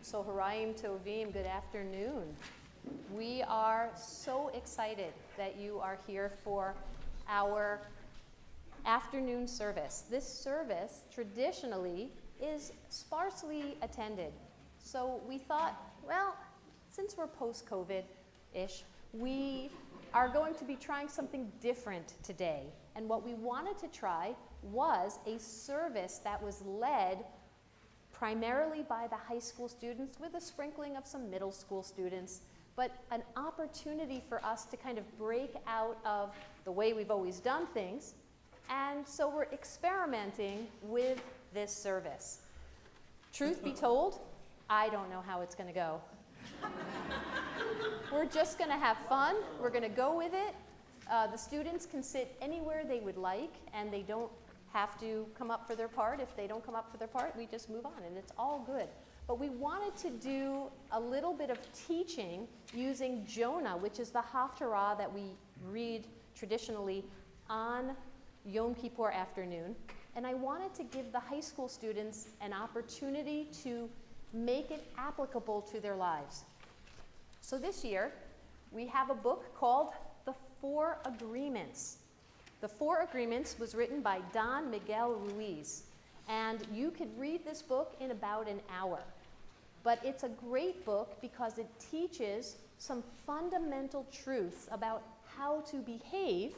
So Harayim Tovim, good afternoon. We are so excited that you are here for our afternoon service. This service traditionally is sparsely attended. So we thought, well, since we're post-COVID-ish, we are going to be trying something different today. And what we wanted to try was a service that was led primarily by the high school students with a sprinkling of some middle school students, but an opportunity for us to kind of break out of the way we've always done things. And so we're experimenting with this service. Truth be told, I don't know how it's going to go. We're just going to have fun. We're going to go with it. The students can sit anywhere they would like, and they don't have to come up for their part. If they don't come up for their part, we just move on, and it's all good. But we wanted to do a little bit of teaching using Jonah, which is the Havdala that we read traditionally on Yom Kippur afternoon. And I wanted to give the high school students an opportunity to make it applicable to their lives. So this year, we have a book called The 4 Agreements. The 4 Agreements was written by Don Miguel Ruiz, and you could read this book in about an hour. But it's a great book because it teaches some fundamental truths about how to behave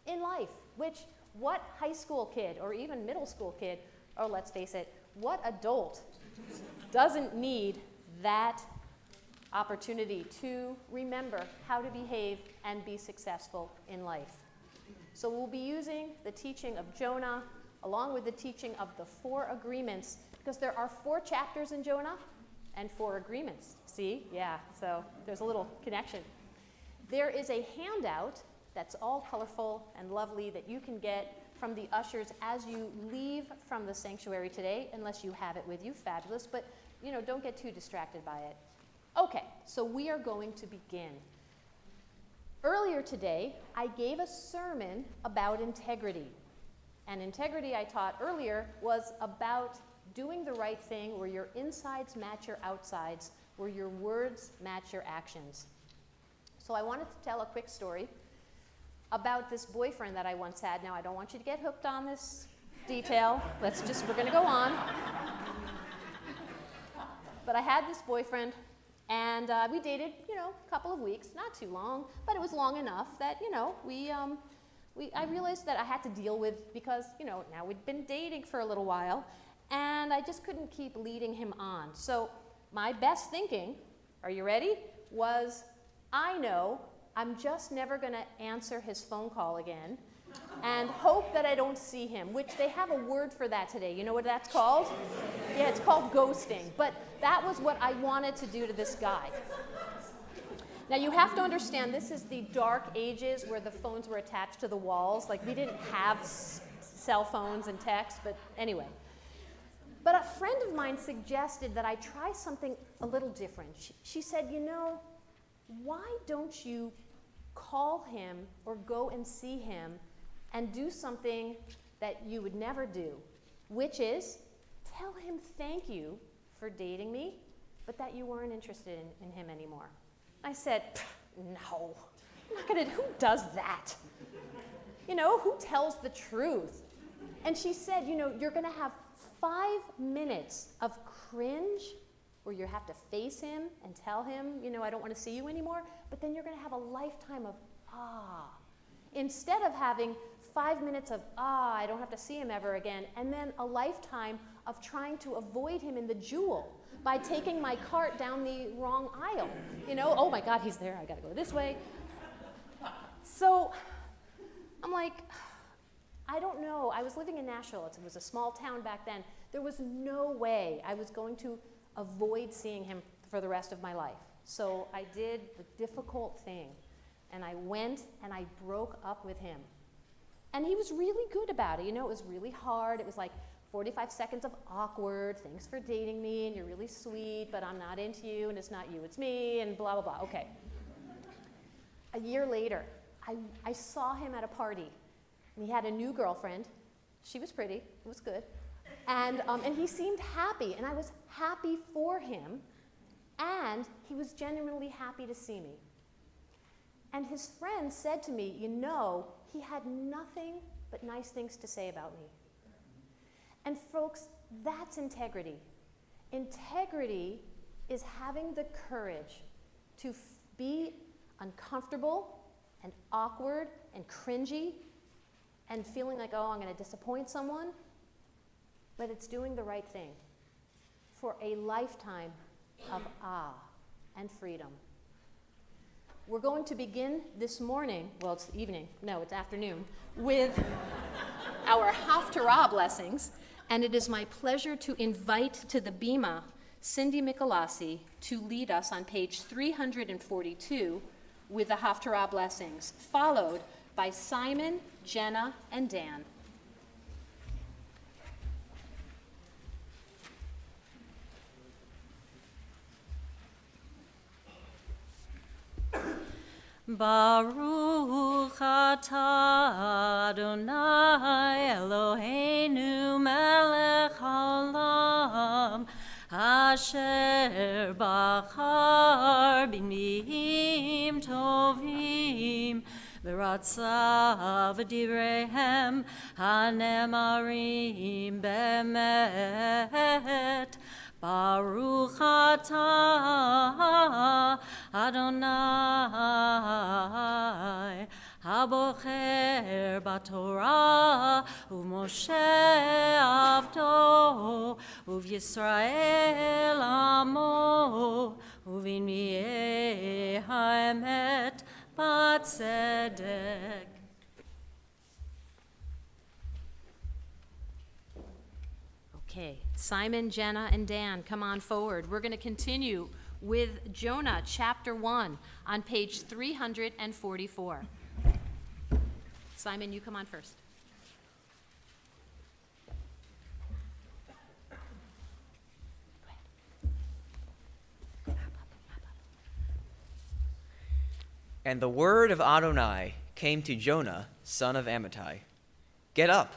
in life, which what high school kid or even middle school kid, or let's face it, what adult doesn't need that opportunity to remember how to behave and be successful in life. So we'll be using the teaching of Jonah along with the teaching of the 4 agreements, because there are 4 chapters in Jonah and 4 agreements. See? Yeah, so there's a little connection. There is a handout that's all colorful and lovely that you can get from the ushers as you leave from the sanctuary today, unless you have it with you. Fabulous, but don't get too distracted by it. Okay, so we are going to begin. Earlier today, I gave a sermon about integrity. And integrity, I taught earlier, was about doing the right thing where your insides match your outsides, where your words match your actions. So I wanted to tell a quick story about this boyfriend that I once had. Now, I don't want you to get hooked on this detail. We're going to go on. But I had this boyfriend, and we dated, a couple of weeks, not too long, but it was long enough that, I realized that I had to deal with, because, now we'd been dating for a little while, and I just couldn't keep leading him on. So my best thinking, are you ready, was I know I'm just never going to answer his phone call again and hope that I don't see him, which they have a word for that today. You know what that's called? Yeah, it's called ghosting. But that was what I wanted to do to this guy. Now, you have to understand, this is the dark ages where the phones were attached to the walls. Like, we didn't have cell phones and text, but anyway. But a friend of mine suggested that I try something a little different. She said, why don't you call him or go and see him and do something that you would never do, which is tell him thank you for dating me, but that you weren't interested in him anymore. I said, no, I'm not gonna, who does that? Who tells the truth? And she said, you're gonna have 5 minutes of cringe where you have to face him and tell him, I don't want to see you anymore, but then you're going to have a lifetime of instead of having 5 minutes of I don't have to see him ever again, and then a lifetime of trying to avoid him in the Jewel by taking my cart down the wrong aisle. Oh my God, he's there, I got to go this way. So I'm like, I don't know. I was living in Nashville. It was a small town back then. There was no way I was going to avoid seeing him for the rest of my life. So I did the difficult thing, and I went and I broke up with him. And he was really good about it. It was really hard. It was like 45 seconds of awkward, thanks for dating me, and you're really sweet, but I'm not into you, and it's not you, it's me, and blah, blah, blah. Okay. A year later, I saw him at a party, and he had a new girlfriend. She was pretty, it was good. And he seemed happy, and I was happy for him, and he was genuinely happy to see me. And his friend said to me, he had nothing but nice things to say about me. And folks, that's integrity. Integrity is having the courage to be uncomfortable and awkward and cringy and feeling like, I'm going to disappoint someone, but it's doing the right thing for a lifetime of awe and freedom. We're going to begin this morning, it's evening, it's afternoon, with our Havdala blessings, and it is my pleasure to invite to the Bima Cindy Michelasi to lead us on page 342 with the Havdala blessings, followed by Simon, Jenna, and Dan. Baruch atah Adonai Eloheinu melech haolam asher bachar b'miim tovim v'ratzav v'divreihem hanemarim be'emet. Baruch atah Adonai habocher baTorah u'Moshe avdo u'Yisrael amo u'v'nei ha'emet b'tzedek. Okay, Simon, Jenna, and Dan, come on forward. We're going to continue with Jonah, chapter 1, on page 344. Simon, you come on first. And the word of Adonai came to Jonah, son of Amittai. Get up,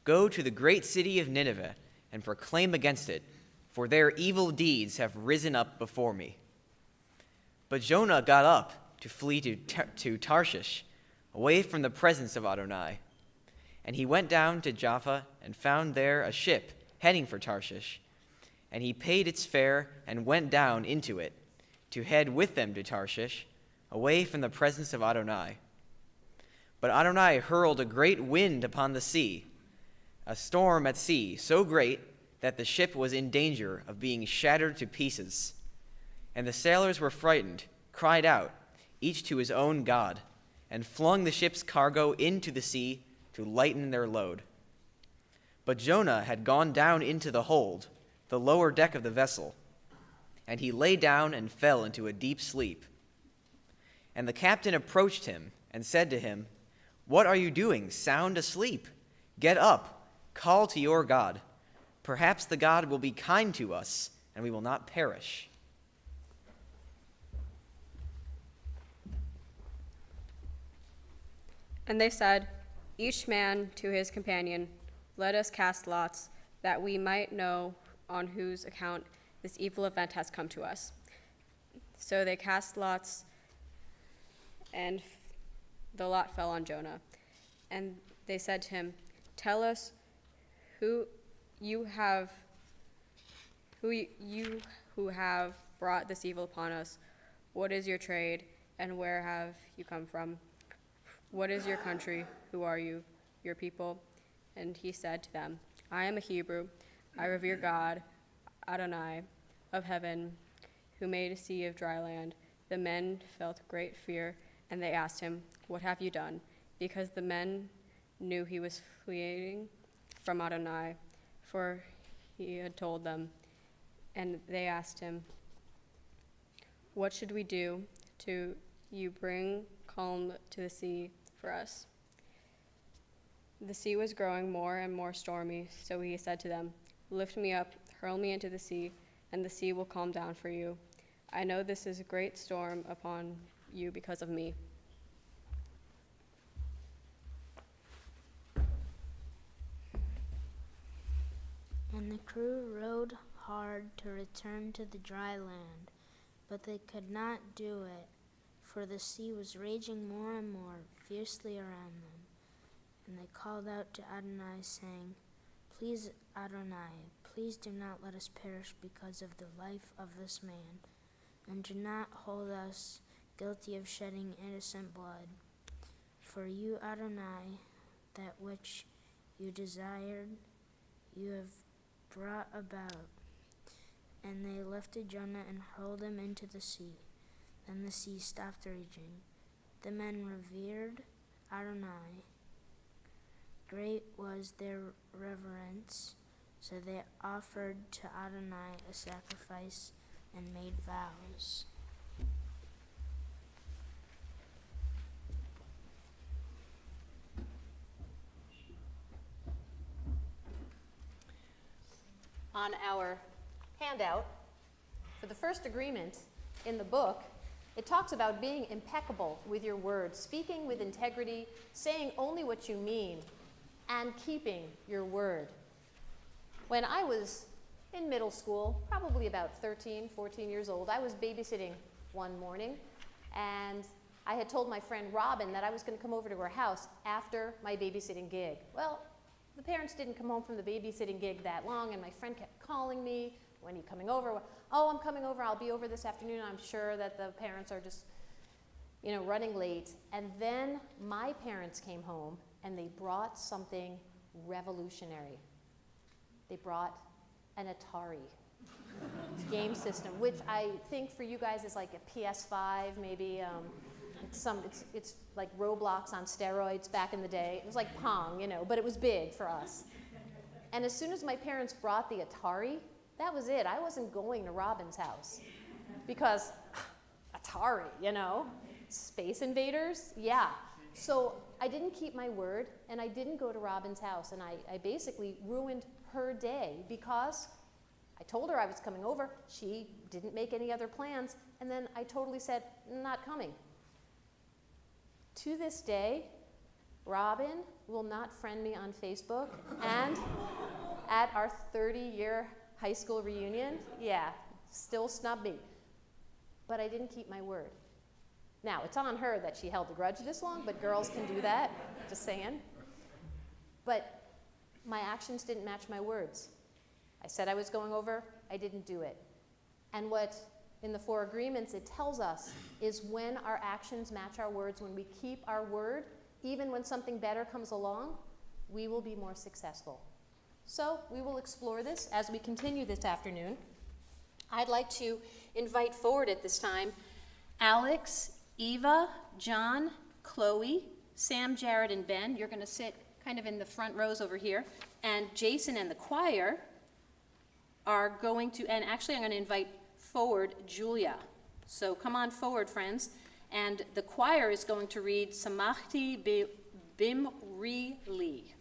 go to the great city of Nineveh, and proclaim against it, for their evil deeds have risen up before me. But Jonah got up to flee to Tarshish, away from the presence of Adonai. And he went down to Jaffa and found there a ship heading for Tarshish. And he paid its fare and went down into it, to head with them to Tarshish, away from the presence of Adonai. But Adonai hurled a great wind upon the sea, a storm at sea so great that the ship was in danger of being shattered to pieces. And the sailors were frightened, cried out, each to his own god, and flung the ship's cargo into the sea to lighten their load. But Jonah had gone down into the hold, the lower deck of the vessel, and he lay down and fell into a deep sleep. And the captain approached him and said to him, "What are you doing, sound asleep? Get up. Call to your God. Perhaps the God will be kind to us, and we will not perish." And they said, each man to his companion, "Let us cast lots, that we might know on whose account this evil event has come to us." So they cast lots, and the lot fell on Jonah. And they said to him, "Tell us who you who have brought this evil upon us. What is your trade, and where have you come from? What is your country? Who are you, your people?" And he said to them, "I am a Hebrew. I revere God, Adonai of heaven, who made a sea of dry land." The men felt great fear, and they asked him, "What have you done?" Because the men knew he was fleeing from Adonai, for he had told them. And they asked him, "What should we do to you bring calm to the sea for us?" The sea was growing more and more stormy, so he said to them, "Lift me up, hurl me into the sea, and the sea will calm down for you. I know this is a great storm upon you because of me." And the crew rowed hard to return to the dry land, but they could not do it, for the sea was raging more and more fiercely around them. And they called out to Adonai, saying, "Please, Adonai, please do not let us perish because of the life of this man, and do not hold us guilty of shedding innocent blood. For you, Adonai, that which you desired, you have brought about." And they lifted Jonah and hurled him into the sea. Then the sea stopped raging. The men revered Adonai. Great was their reverence, so they offered to Adonai a sacrifice and made vows. On our handout, for the first agreement in the book, it talks about being impeccable with your words, speaking with integrity, saying only what you mean, and keeping your word. When I was in middle school, probably about 13, 14 years old, I was babysitting one morning, and I had told my friend Robin that I was going to come over to her house after my babysitting gig. Well, the parents didn't come home from the babysitting gig that long, and my friend kept calling me, "When are you coming over?" "Oh, I'm coming over. I'll be over this afternoon. I'm sure that the parents are just, running late." And then my parents came home, and they brought something revolutionary. They brought an Atari game system, which I think for you guys is like a PS5, maybe. It's like Roblox on steroids back in the day. It was like Pong, but it was big for us. And as soon as my parents brought the Atari, that was it. I wasn't going to Robin's house because Atari, Space Invaders, yeah. So I didn't keep my word, and I didn't go to Robin's house, and I basically ruined her day because I told her I was coming over. She didn't make any other plans, and then I totally said, "Not coming." To this day, Robin will not friend me on Facebook, and at our 30-year high school reunion, still snub me. But I didn't keep my word. Now, it's on her that she held the grudge this long, but girls can do that, just saying. But my actions didn't match my words. I said I was going over, I didn't do it. And what in the 4 agreements it tells us is when our actions match our words, when we keep our word, even when something better comes along, we will be more successful. So we will explore this as we continue this afternoon. I'd like to invite forward at this time Alex, Eva, John, Chloe, Sam, Jared, and Ben. You're going to sit kind of in the front rows over here. And Jason and the choir are going to, and actually I'm going to invite forward Julia. So come on forward, friends. And the choir is going to read Samachti Bimri Li.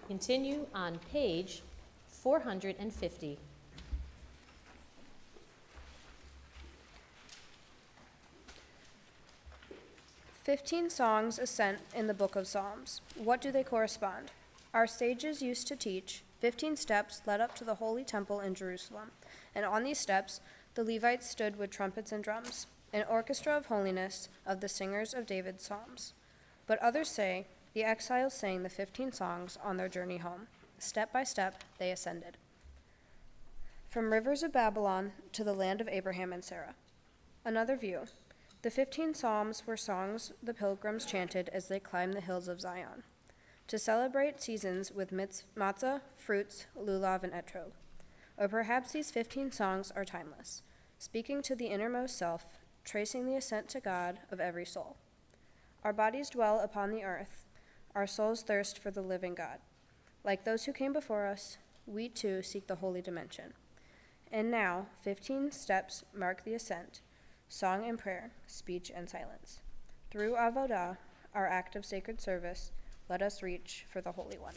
Continue on page 450. "15 songs ascent in the book of Psalms. What do they correspond? Our sages used to teach 15 steps led up to the holy temple in Jerusalem, and on these steps the Levites stood with trumpets and drums, an orchestra of holiness of the singers of David's psalms. But others say the exiles sang the 15 songs on their journey home. Step by step they ascended. From rivers of Babylon to the land of Abraham and Sarah. Another view. The 15 psalms were songs the pilgrims chanted as they climbed the hills of Zion, to celebrate seasons with matzah, fruits, lulav, and etrog. Or perhaps these 15 songs are timeless, speaking to the innermost self, tracing the ascent to God of every soul. Our bodies dwell upon the earth, our souls thirst for the living God. Like those who came before us, we too seek the holy dimension. And now, 15 steps mark the ascent, song and prayer, speech and silence. Through Havdala, our act of sacred service, let us reach for the Holy One.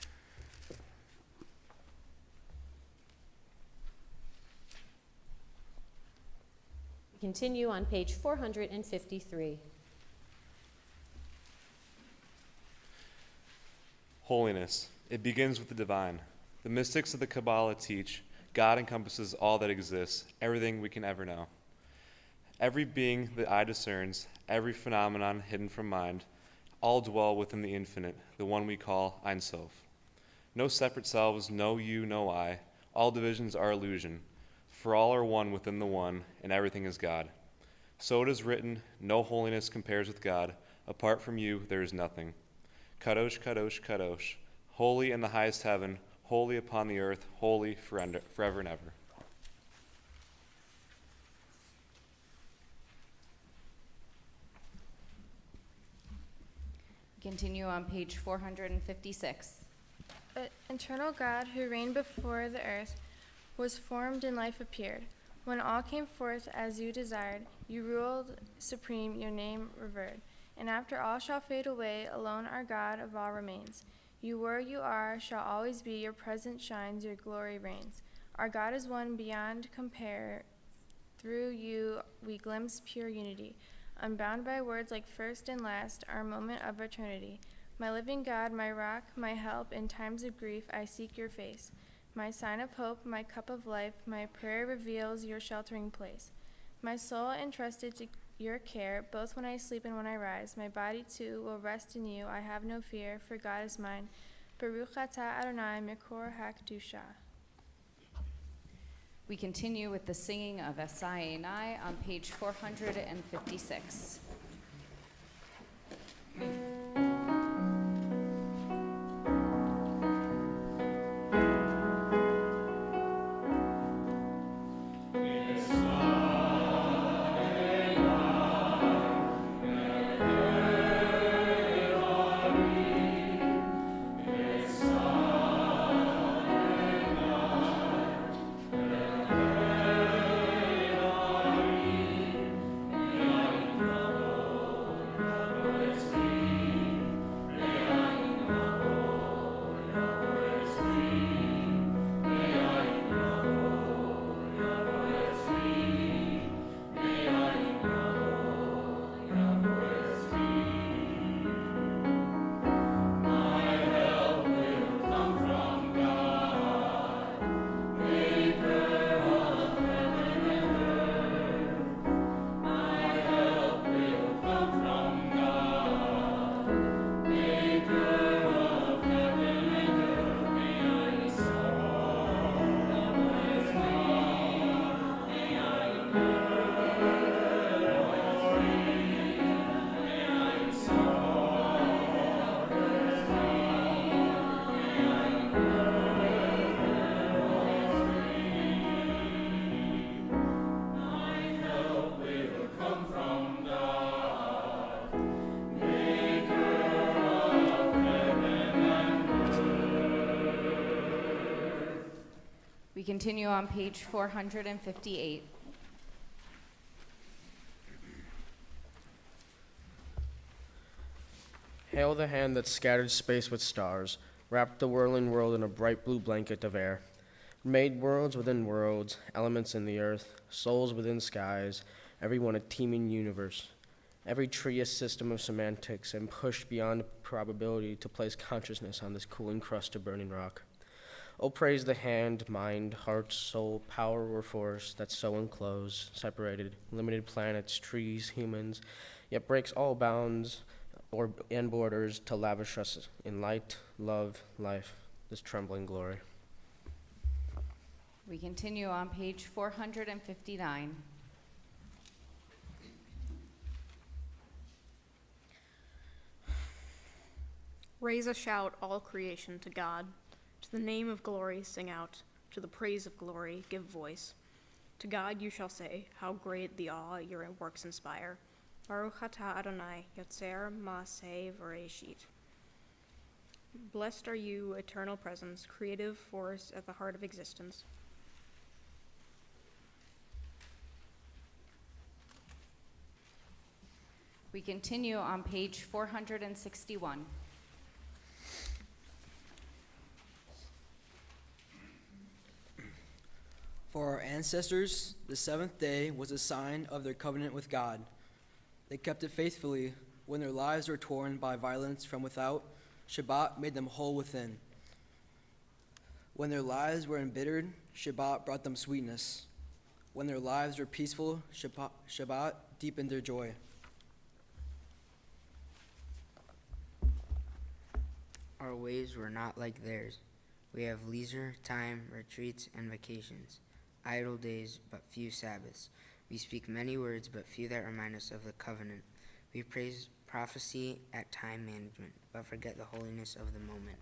Continue on page 453. Holiness. It begins with the divine. The mystics of the Kabbalah teach God encompasses all that exists, everything we can ever know. Every being that eye discerns, every phenomenon hidden from mind, all dwell within the infinite, the one we call Ein Sof. No separate selves, no you, no I. All divisions are illusion, for all are one within the one, and everything is God. So it is written, no holiness compares with God. Apart from you, there is nothing. Kadosh, Kadosh, Kadosh. Holy in the highest heaven, holy upon the earth, holy forever and ever. Continue on page 456. Eternal God, who reigned before the earth, was formed and life appeared. When all came forth as you desired, you ruled supreme, your name revered. And after all shall fade away, alone our God of all remains. You were, you are, shall always be, your presence shines, your glory reigns. Our God is one beyond compare. Through you we glimpse pure unity. Unbound by words like first and last, our moment of eternity. My living God, my rock, my help, in times of grief I seek your face. My sign of hope, my cup of life, my prayer reveals your sheltering place. My soul entrusted to your care, both when I sleep and when I rise. My body too will rest in you, I have no fear, for God is mine. Baruch atah Adonai mikor hakdusha. We continue with the singing of Esayanai on page 456. We continue on page 458. Hail the hand that scattered space with stars, wrapped the whirling world in a bright blue blanket of air, made worlds within worlds, elements in the earth, souls within skies, everyone a teeming universe, every tree a system of semantics, and pushed beyond probability to place consciousness on this cooling crust of burning rock. Oh, praise the hand, mind, heart, soul, power, or force that so enclose, separated, limited planets, trees, humans, yet breaks all bounds and borders to lavish us in light, love, life, this trembling glory. We continue on page 459. Raise a shout, all creation, to God. To the name of glory sing out. To the praise of glory give voice. To God you shall say, how great the awe your works inspire. Baruch atah Adonai, Yotzer Maaseh Bereshit. Blessed are you, eternal presence, creative force at the heart of existence. We continue on page 461. For our ancestors, the seventh day was a sign of their covenant with God. They kept it faithfully. When their lives were torn by violence from without, Shabbat made them whole within. When their lives were embittered, Shabbat brought them sweetness. When their lives were peaceful, Shabbat deepened their joy. Our ways were not like theirs. We have leisure, time, retreats, and vacations. Idle days, but few Sabbaths. We speak many words, but few that remind us of the covenant. We praise prophecy at time management, but forget the holiness of the moment.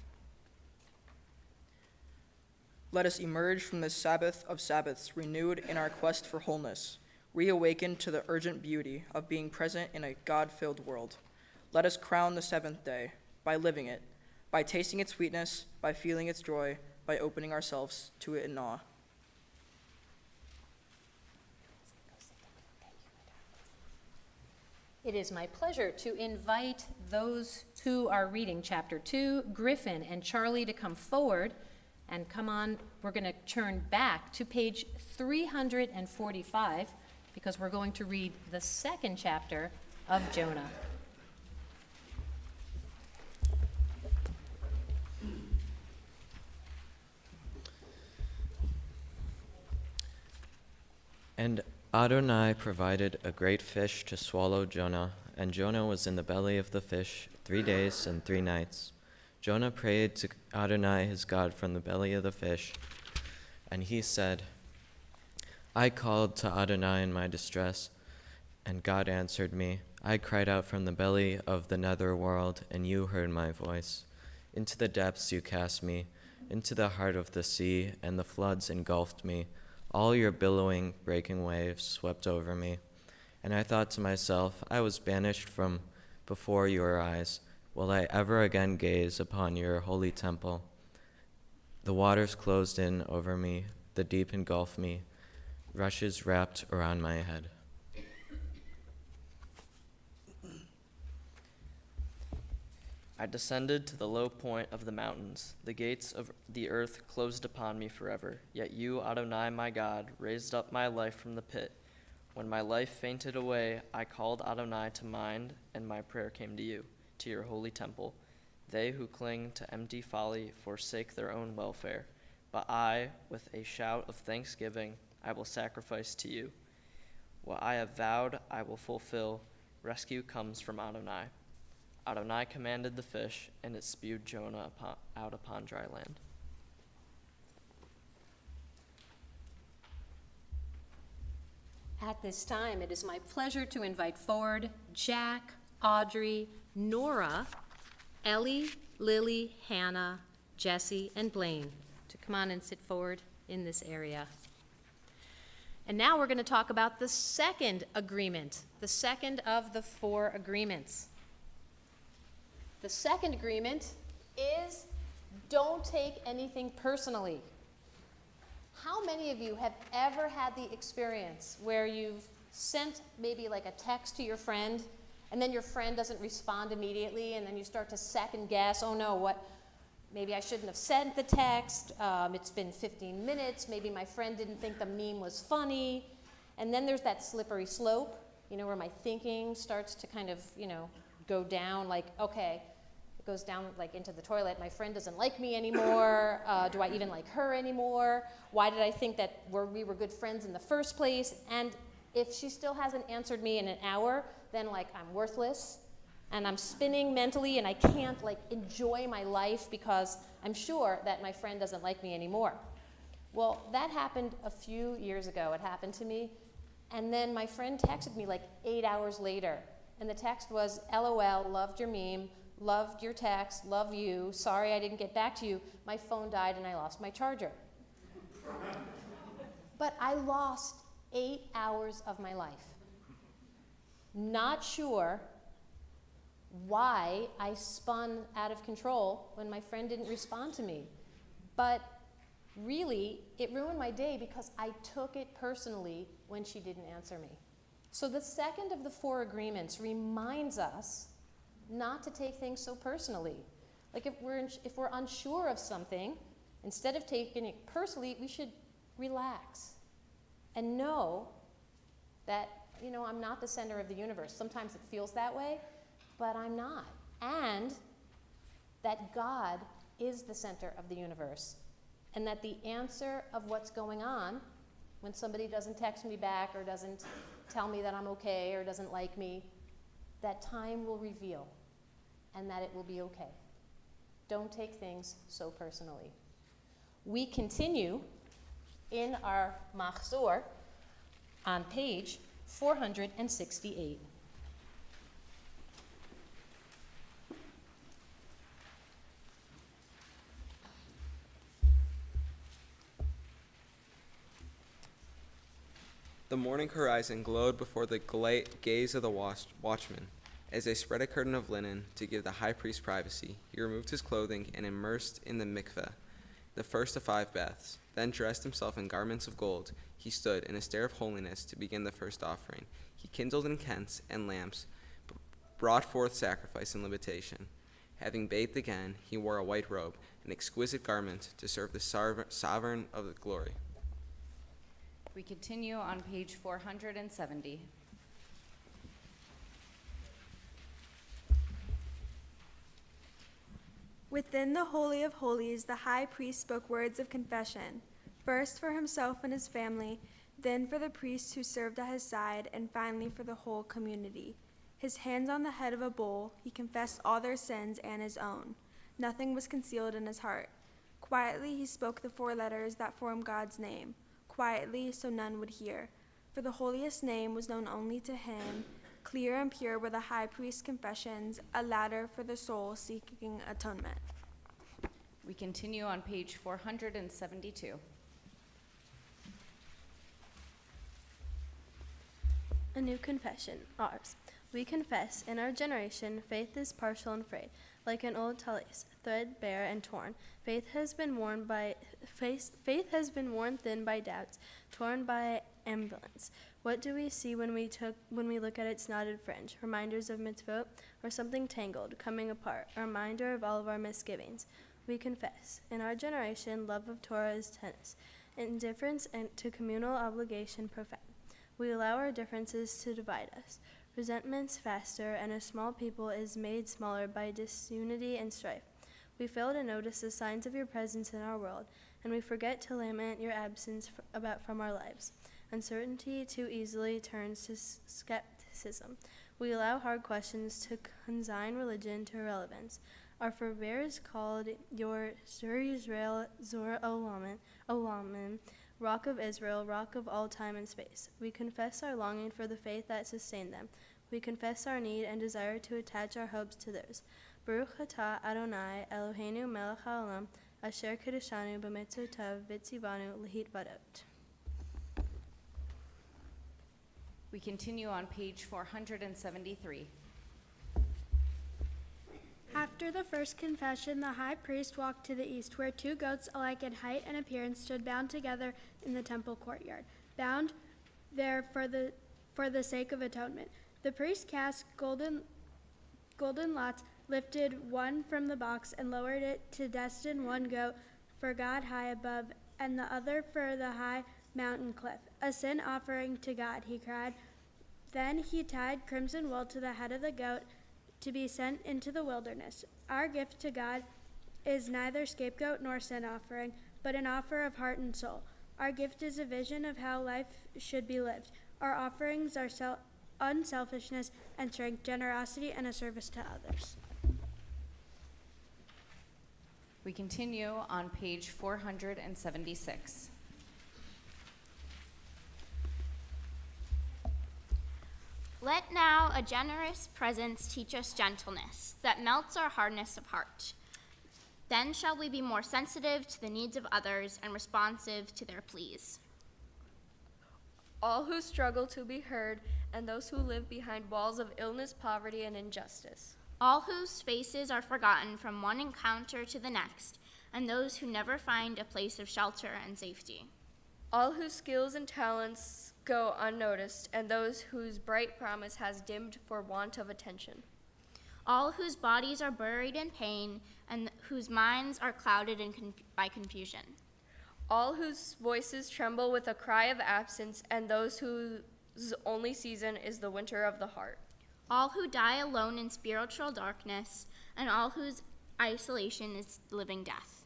Let us emerge from this Sabbath of Sabbaths renewed in our quest for wholeness, reawakened to the urgent beauty of being present in a God-filled world. Let us crown the seventh day by living it, by tasting its sweetness, by feeling its joy, by opening ourselves to it in awe. It is my pleasure to invite those who are reading chapter 2, Griffin and Charlie, to come forward and come on. We're going to turn back to page 345 because we're going to read the second chapter of Jonah. And Adonai provided a great fish to swallow Jonah, and Jonah was in the belly of the fish 3 days and 3 nights. Jonah prayed to Adonai his God from the belly of the fish, and he said, I called to Adonai in my distress, and God answered me. I cried out from the belly of the nether world, and you heard my voice. Into the depths you cast me, into the heart of the sea, and the floods engulfed me. All your billowing, breaking waves swept over me. And I thought to myself, I was banished from before your eyes. Will I ever again gaze upon your holy temple? The waters closed in over me, the deep engulfed me, rushes wrapped around my head. I descended to the low point of the mountains. The gates of the earth closed upon me forever. Yet you, Adonai, my God, raised up my life from the pit. When my life fainted away, I called Adonai to mind, and my prayer came to you, to your holy temple. They who cling to empty folly forsake their own welfare. But I, with a shout of thanksgiving, I will sacrifice to you. What I have vowed, I will fulfill. Rescue comes from Adonai. Adonai commanded the fish, and it spewed Jonah out upon dry land. At this time, it is my pleasure to invite forward Jack, Audrey, Nora, Ellie, Lily, Hannah, Jesse, and Blaine to come on and sit forward in this area. And now we're going to talk about the second agreement, the second of the 4 agreements. The second agreement is don't take anything personally. How many of you have ever had the experience where you've sent maybe like a text to your friend and then your friend doesn't respond immediately and then you start to second guess, oh no, maybe I shouldn't have sent the text. It's been 15 minutes. Maybe my friend didn't think the meme was funny. And then there's that slippery slope, where my thinking starts to kind of, go down like, okay, it goes down like into the toilet. My friend doesn't like me anymore. Do I even like her anymore? Why did I think that we were good friends in the first place? And if she still hasn't answered me in an hour, then like I'm worthless. And I'm spinning mentally, and I can't like enjoy my life because I'm sure that my friend doesn't like me anymore. Well, that happened a few years ago. It happened to me. And then my friend texted me like 8 hours later. And the text was, LOL, loved your meme, loved your text, love you, sorry I didn't get back to you. My phone died and I lost my charger. But I lost 8 hours of my life. Not sure why I spun out of control when my friend didn't respond to me. But really, it ruined my day because I took it personally when she didn't answer me. So the second of the 4 agreements reminds us not to take things so personally. Like if we're unsure of something, instead of taking it personally, we should relax and know that, I'm not the center of the universe. Sometimes it feels that way, but I'm not. And that God is the center of the universe. And that the answer of what's going on, when somebody doesn't text me back or doesn't tell me that I'm okay or doesn't like me, that time will reveal and that it will be okay. Don't take things so personally. We continue in our Machzor on page 468. The morning horizon glowed before the gaze of the watchman. As they spread a curtain of linen to give the high priest privacy, he removed his clothing and immersed in the mikveh, the first of 5 baths. Then dressed himself in garments of gold, he stood in a stair of holiness to begin the first offering. He kindled incense and lamps, brought forth sacrifice and libatation. Having bathed again, he wore a white robe, an exquisite garment to serve the sovereign of the glory. We continue on page 470. Within the Holy of Holies, the high priest spoke words of confession, first for himself and his family, then for the priests who served at his side, and finally for the whole community. His hands on the head of a bull, he confessed all their sins and his own. Nothing was concealed in his heart. Quietly he spoke the 4 letters that form God's name, quietly so none would hear. For the holiest name was known only to him. Clear and pure were the high priest's confessions, a ladder for the soul seeking atonement. We continue on page 472. A new confession, ours. We confess, in our generation, faith is partial and frayed, like an old tallis, threadbare and torn. Faith has been worn thin by doubts, torn by ambivalence. What do we see when we look at its knotted fringe? Reminders of mitzvot, or something tangled, coming apart, a reminder of all of our misgivings. We confess, in our generation, love of Torah is tennis, indifference to communal obligation profound. We allow our differences to divide us. Resentments faster, and a small people is made smaller by disunity and strife. We fail to notice the signs of your presence in our world, and we forget to lament your absence from our lives. Uncertainty too easily turns to skepticism. We allow hard questions to consign religion to irrelevance. Our forebears called your Zur Yisrael, Zor Olamin, Rock of Israel, Rock of all time and space. We confess our longing for the faith that sustained them. We confess our need and desire to attach our hopes to theirs. Baruch atah Adonai, Eloheinu melech haolam, asher kiddushanu b'mitzotav v'tzivanu l'hitvadot. We continue on page 473. After the first confession, the high priest walked to the east, where 2 goats alike in height and appearance stood bound together in the temple courtyard, bound there for the sake of atonement. The priest cast golden lots lifted one from the box and lowered it to destine one goat for God high above and the other for the high mountain cliff. A sin offering to God, he cried. Then he tied crimson wool to the head of the goat to be sent into the wilderness. Our gift to God is neither scapegoat nor sin offering, but an offer of heart and soul. Our gift is a vision of how life should be lived. Our offerings are unselfishness and strength, generosity, and a service to others. We continue on page 476. Let now a generous presence teach us gentleness that melts our hardness of heart. Then shall we be more sensitive to the needs of others and responsive to their pleas. All who struggle to be heard, and those who live behind walls of illness, poverty, and injustice. All whose faces are forgotten from one encounter to the next, and those who never find a place of shelter and safety. All whose skills and talents go unnoticed, and those whose bright promise has dimmed for want of attention. All whose bodies are buried in pain, and whose minds are clouded by confusion. All whose voices tremble with a cry of absence, and those whose only season is the winter of the heart. All who die alone in spiritual darkness, and all whose isolation is living death.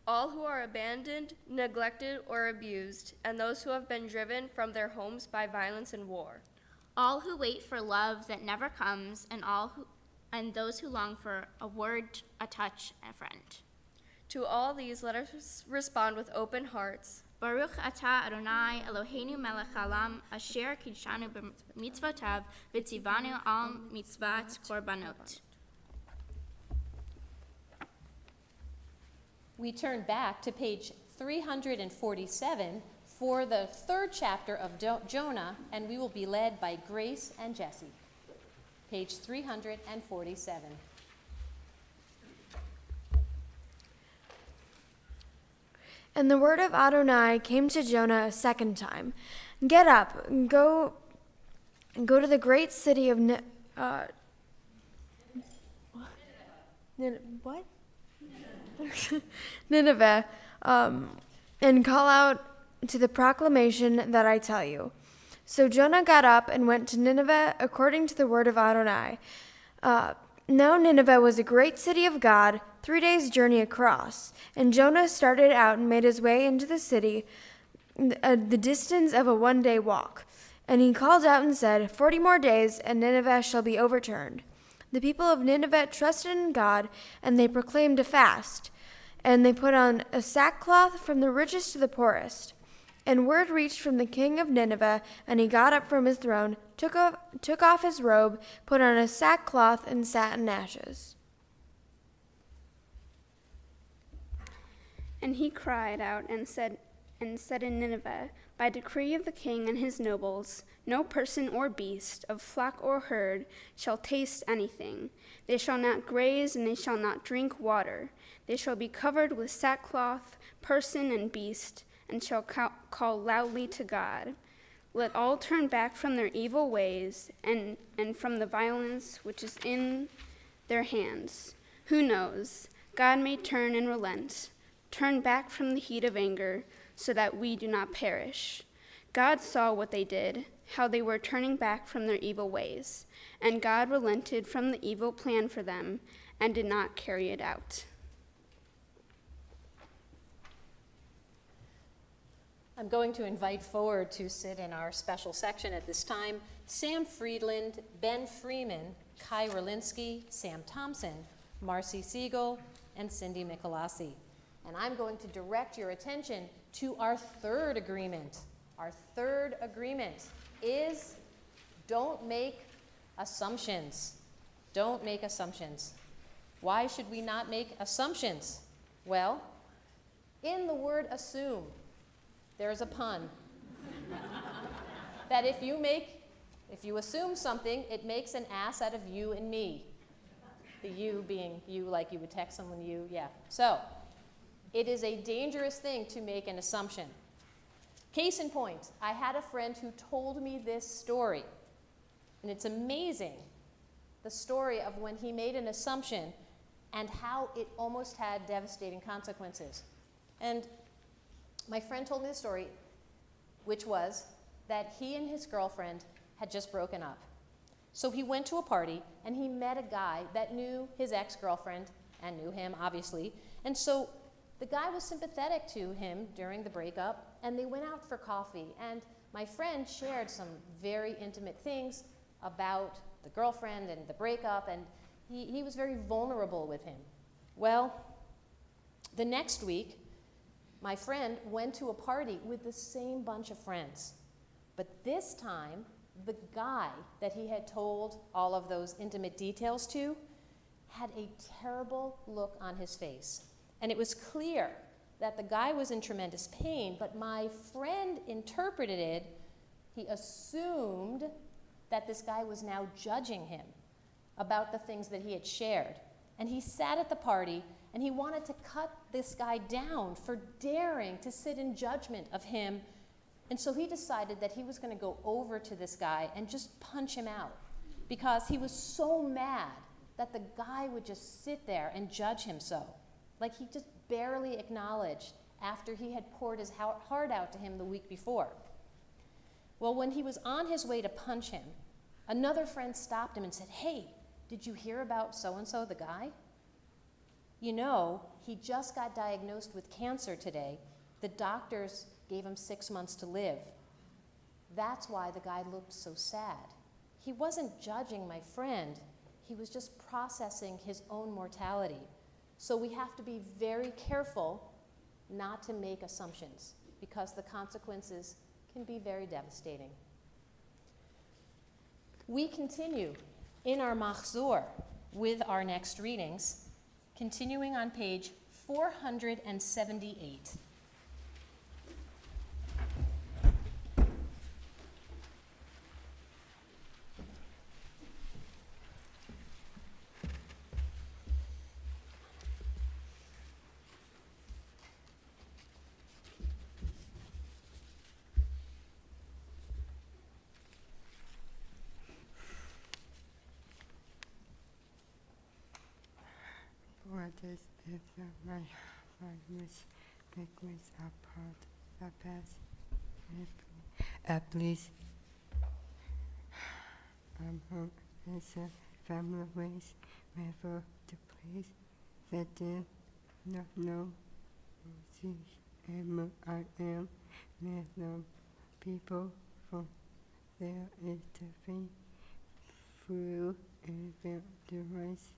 All who are abandoned, neglected, or abused, and those who have been driven from their homes by violence and war. All who wait for love that never comes, and those who long for a word, a touch, a friend. To all these, let us respond with open hearts. Baruch atah Adonai Eloheinu melech haolam asher kidshanu b'mitzvotav v'tzivanu al mitzvat korbanot. We turn back to page 347 for the third chapter of Jonah, and we will be led by Grace and Jesse. Page 347. And the word of Adonai came to Jonah a second time. Get up, go to the great city of Nineveh, and call out to the proclamation that I tell you. So Jonah got up and went to Nineveh according to the word of Adonai. Now Nineveh was a great city of God, 3 days' journey across. And Jonah started out and made his way into the city, the distance of a 1-day walk. And he called out and said, 40 more days, and Nineveh shall be overturned. The people of Nineveh trusted in God, and they proclaimed a fast. And they put on a sackcloth from the richest to the poorest. And word reached from the king of Nineveh, and he got up from his throne, took off his robe, put on a sackcloth, and sat in ashes. And he cried out and said in Nineveh, by decree of the king and his nobles, no person or beast, of flock or herd, shall taste anything. They shall not graze, and they shall not drink water. They shall be covered with sackcloth, person and beast, and shall call loudly to God. Let all turn back from their evil ways and from the violence which is in their hands. Who knows? God may turn and relent, turn back from the heat of anger, so that we do not perish. God saw what they did, how they were turning back from their evil ways, and God relented from the evil plan for them and did not carry it out. I'm going to invite forward to sit in our special section at this time Sam Friedland, Ben Freeman, Kai Rolinski, Sam Thompson, Marcy Siegel, and Cindy Michelasi. And I'm going to direct your attention to our third agreement. Our third agreement is don't make assumptions. Don't make assumptions. Why should we not make assumptions? Well, in the word assume, there's a pun. That if you assume something, it makes an ass out of you and me. The you being you, like you would text someone you, yeah. So, it is a dangerous thing to make an assumption. Case in point, I had a friend who told me this story, and it's amazing the story of when he made an assumption and how it almost had devastating consequences. And my friend told me the story, which was that he and his girlfriend had just broken up. So he went to a party and he met a guy that knew his ex-girlfriend and knew him, obviously. And so the guy was sympathetic to him during the breakup, and they went out for coffee. And my friend shared some very intimate things about the girlfriend and the breakup, and he was very vulnerable with him. Well, the next week, my friend went to a party with the same bunch of friends. But this time, the guy that he had told all of those intimate details to had a terrible look on his face. And it was clear that the guy was in tremendous pain, but my friend interpreted it, he assumed that this guy was now judging him about the things that he had shared. And he sat at the party and he wanted to cut this guy down for daring to sit in judgment of him. And so he decided that he was going to go over to this guy and just punch him out, because he was so mad that the guy would just sit there and judge him so. Like he just barely acknowledged after he had poured his heart out to him the week before. Well, when he was on his way to punch him, another friend stopped him and said, "Hey, did you hear about so-and-so, the guy? You know, he just got diagnosed with cancer today. The doctors gave him 6 months to live. That's why the guy looked so sad." He wasn't judging my friend. He was just processing his own mortality. So we have to be very careful not to make assumptions, because the consequences can be very devastating. We continue in our Machzor with our next readings, continuing on page 478. Brothers, if my fragments liquids apart the past, please among his family ways, wherever the place that did not know who I am, let the people from there is the faith through and the rise.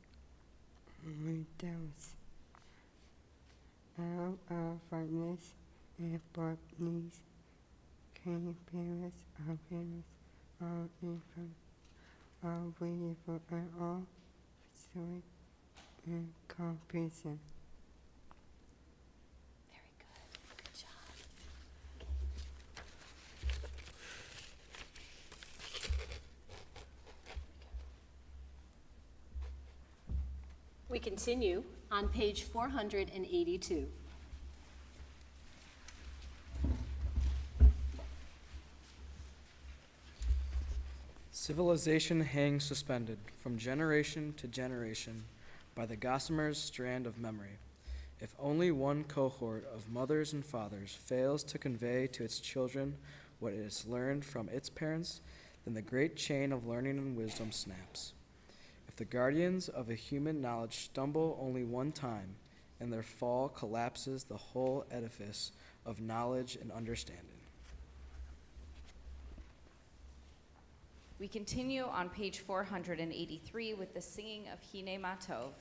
Redoubts out of fineness and botanies came parents, all infant, all waiting for an all story and compassion. Very good. Good job. We continue on page 482. Civilization hangs suspended from generation to generation by the gossamer's strand of memory. If only one cohort of mothers and fathers fails to convey to its children what it has learned from its parents, then the great chain of learning and wisdom snaps. If the guardians of a human knowledge stumble only one time, in their fall collapses the whole edifice of knowledge and understanding. We continue on page 483 with the singing of Hine Matov.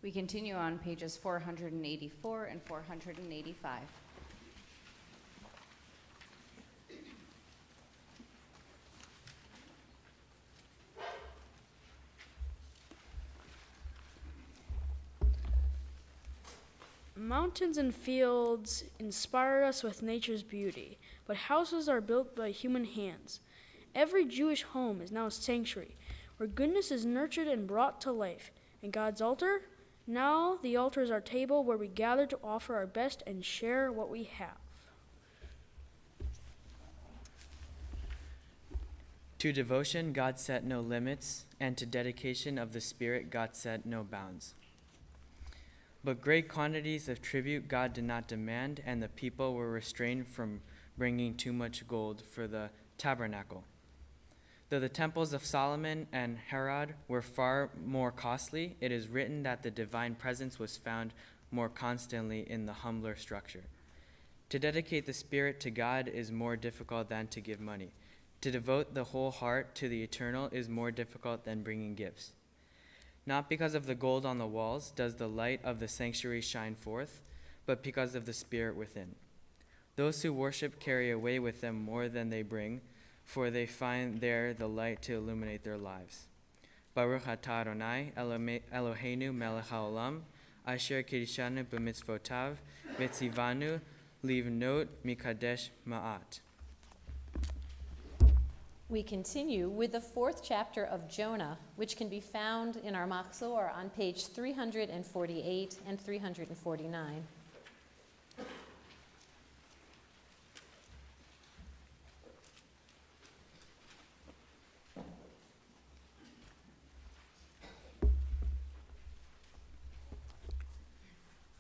We continue on pages 484 and 485. Mountains and fields inspire us with nature's beauty, but houses are built by human hands. Every Jewish home is now a sanctuary, where goodness is nurtured and brought to life. And God's altar? Now the altar is our table where we gather to offer our best and share what we have. To devotion, God set no limits, and to dedication of the Spirit, God set no bounds. But great quantities of tribute God did not demand, and the people were restrained from bringing too much gold for the tabernacle. Though the temples of Solomon and Herod were far more costly, it is written that the divine presence was found more constantly in the humbler structure. To dedicate the Spirit to God is more difficult than to give money. To devote the whole heart to the eternal is more difficult than bringing gifts. Not because of the gold on the walls does the light of the sanctuary shine forth, but because of the Spirit within. Those who worship carry away with them more than they bring, for they find there the light to illuminate their lives. Baruch atah Adonai, Eloheinu melech haolam, asher kiddushanu b'mitzvotav, v'tzivanu livnot mikadesh ma'at. We continue with the 4th chapter of Jonah, which can be found in our Machzor on page 348 and 349.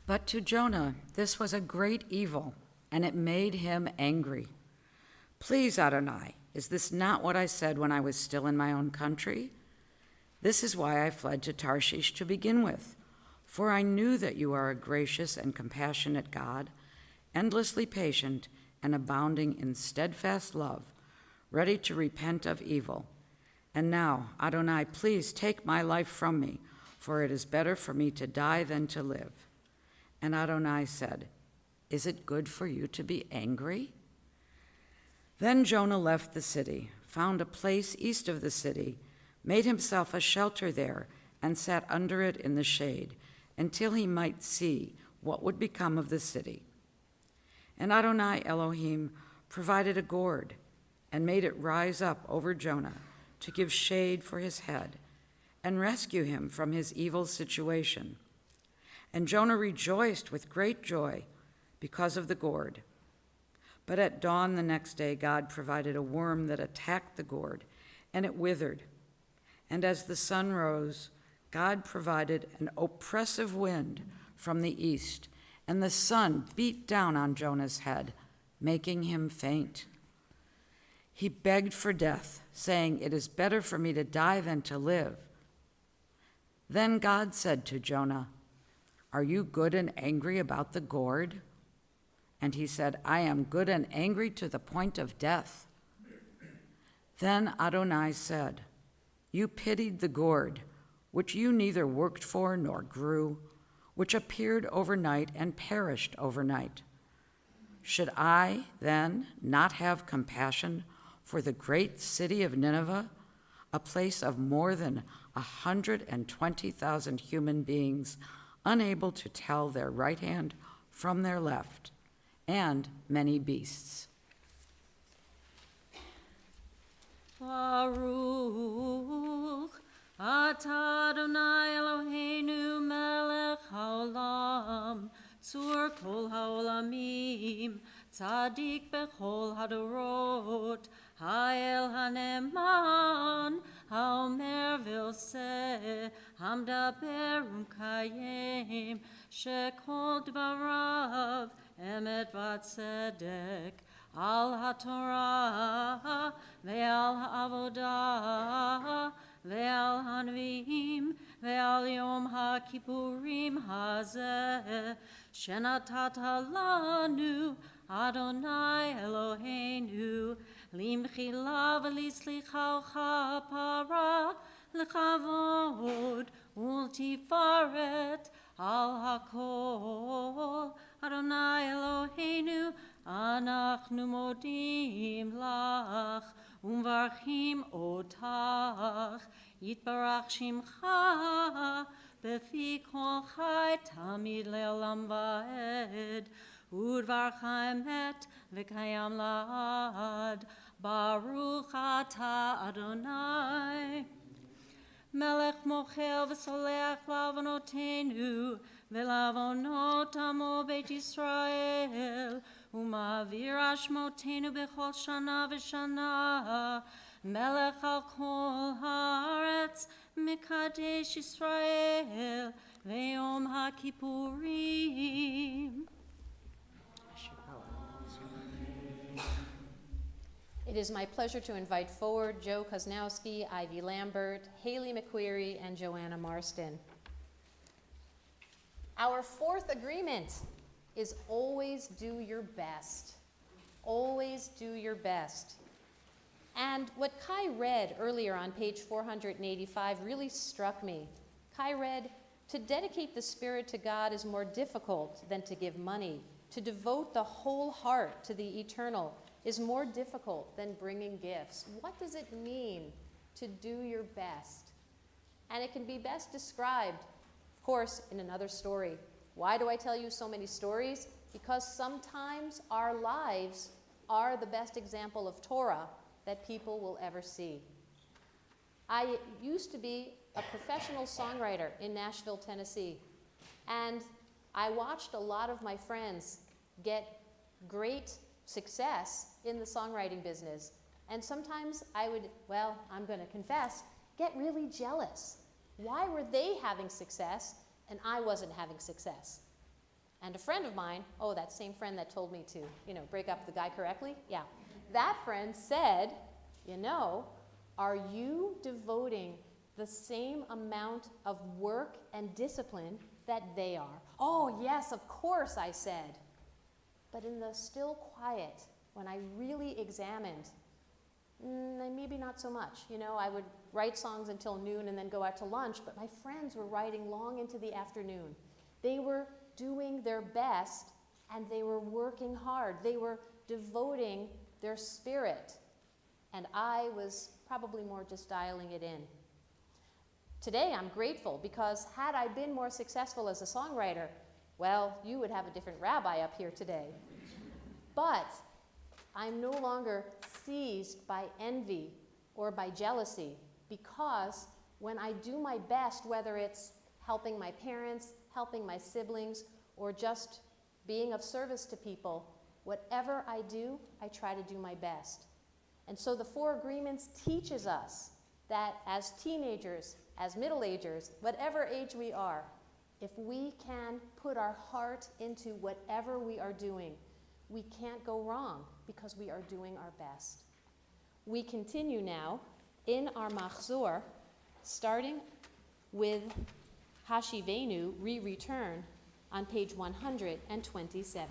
But to Jonah this was a great evil, and it made him angry. Please, Adonai, is this not what I said when I was still in my own country? This is why I fled to Tarshish to begin with, for I knew that you are a gracious and compassionate God, endlessly patient and abounding in steadfast love, ready to repent of evil. And now, Adonai, please take my life from me, for it is better for me to die than to live. And Adonai said, Is it good for you to be angry? Then Jonah left the city, found a place east of the city, made himself a shelter there, and sat under it in the shade, until he might see what would become of the city. And Adonai Elohim provided a gourd, and made it rise up over Jonah to give shade for his head, and rescue him from his evil situation. And Jonah rejoiced with great joy because of the gourd. But at dawn the next day, God provided a worm that attacked the gourd, and it withered. And as the sun rose, God provided an oppressive wind from the east, and the sun beat down on Jonah's head, making him faint. He begged for death, saying, It is better for me to die than to live. Then God said to Jonah, Are you good and angry about the gourd? And he said, I am good and angry to the point of death. Then Adonai said, You pitied the gourd, which you neither worked for nor grew, which appeared overnight and perished overnight. Should I, then, not have compassion for the great city of Nineveh, a place of more than 120,000 human beings, unable to tell their right hand from their left, and many beasts? Baruch atah Adonai Eloheinu melech haolam, tzur kol haolamim, tzadik bechol hadorot, ha'el haneman, ha'omer v'oseh, hamdaber u'mkayem, shekol dvarav emet v'tzedek, al haTorah ve'al ha'avodah ve'al hanviim ve'al yom ha'kippurim hazeh shenatata lanu Adonai Eloheinu limchila v'lislicha u'chapara l'chavod Tifaret al hakol. Adonai Eloheinu, anachnu modim lach, umvarchim otach, yitbarach shimcha, befi kol chai tamid le'olam va'ed, udvarcha emet v'kayam la'ad, baruch ata Adonai. Melech mochel v'soleach lavonotenu, ve'lavonot amo beit Yisrael, umavir ashmotenu bechol shana v'shana, melech al kol haaretz, mekadesh Yisrael, ve'yom ha'kippurim. It is my pleasure to invite forward Joe Koznowski, Ivy Lambert, Haley McQuarrie, and Joanna Marston. Our fourth agreement is always do your best. Always do your best. And what Kai read earlier on page 485 really struck me. Kai read, to dedicate the spirit to God is more difficult than to give money. To devote the whole heart to the eternal is more difficult than bringing gifts. What does it mean to do your best? And it can be best described, of course, in another story. Why do I tell you so many stories? Because sometimes our lives are the best example of Torah that people will ever see. I used to be a professional songwriter in Nashville, Tennessee, and I watched a lot of my friends get great success in the songwriting business. And sometimes I would, well, I'm going to confess, get really jealous. Why were they having success and I wasn't having success? And a friend of mine, oh, that same friend that told me to, break up the guy correctly? Yeah. That friend said, are you devoting the same amount of work and discipline that they are? Oh, yes, of course, I said. But in the still quiet, when I really examined, maybe not so much. I would write songs until noon and then go out to lunch, but my friends were writing long into the afternoon. They were doing their best, and they were working hard. They were devoting their spirit, and I was probably more just dialing it in. Today, I'm grateful because had I been more successful as a songwriter, well, you would have a different rabbi up here today. But I'm no longer seized by envy or by jealousy because when I do my best, whether it's helping my parents, helping my siblings, or just being of service to people, whatever I do, I try to do my best. And so the Four Agreements teaches us that as teenagers, as middle-agers, whatever age we are, if we can put our heart into whatever we are doing, we can't go wrong because we are doing our best. We continue now in our Machzor, starting with Hashivenu, Re-Return, on page 127.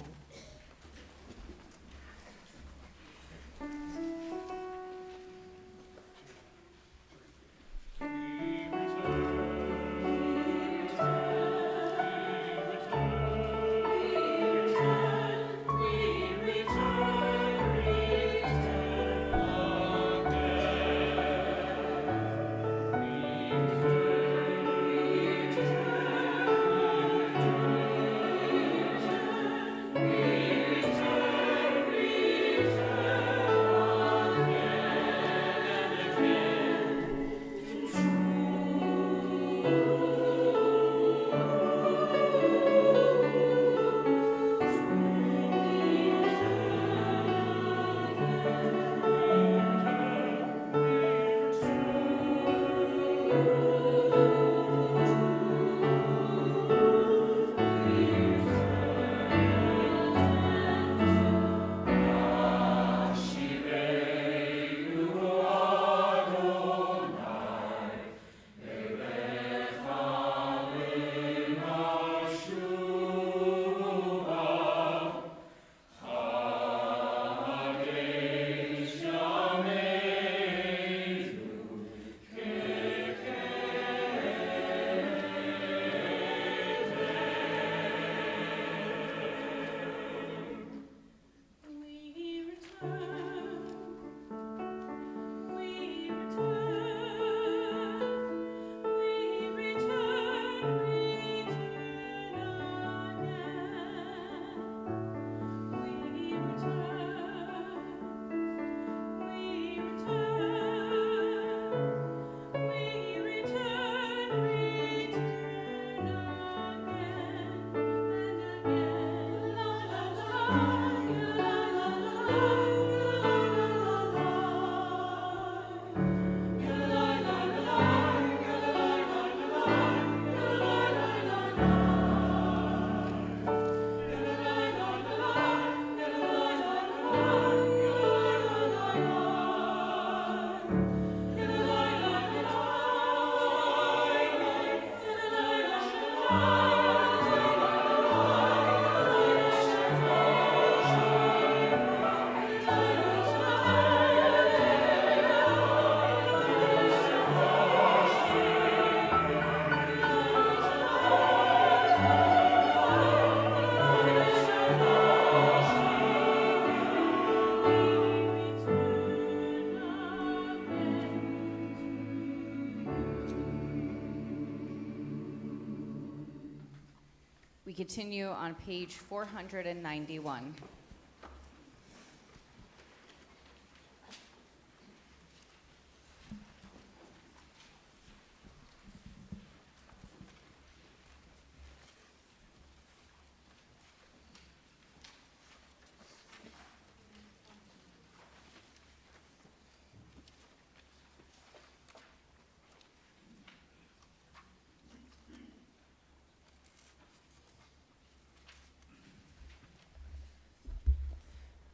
continue on page 491.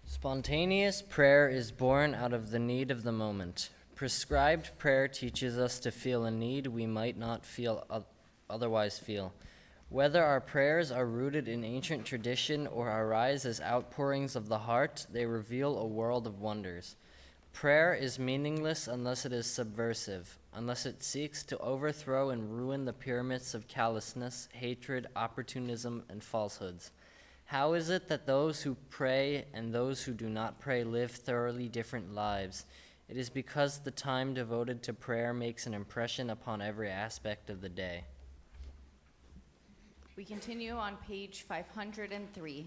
Spontaneous prayer is born out of the need of the moment. Prescribed prayer teaches us to feel a need we might not otherwise feel. Whether our prayers are rooted in ancient tradition or arise as outpourings of the heart, they reveal a world of wonders. Prayer is meaningless unless it is subversive, unless it seeks to overthrow and ruin the pyramids of callousness, hatred, opportunism, and falsehoods. How is it that those who pray and those who do not pray live thoroughly different lives? It is because the time devoted to prayer makes an impression upon every aspect of the day. We continue on page 503.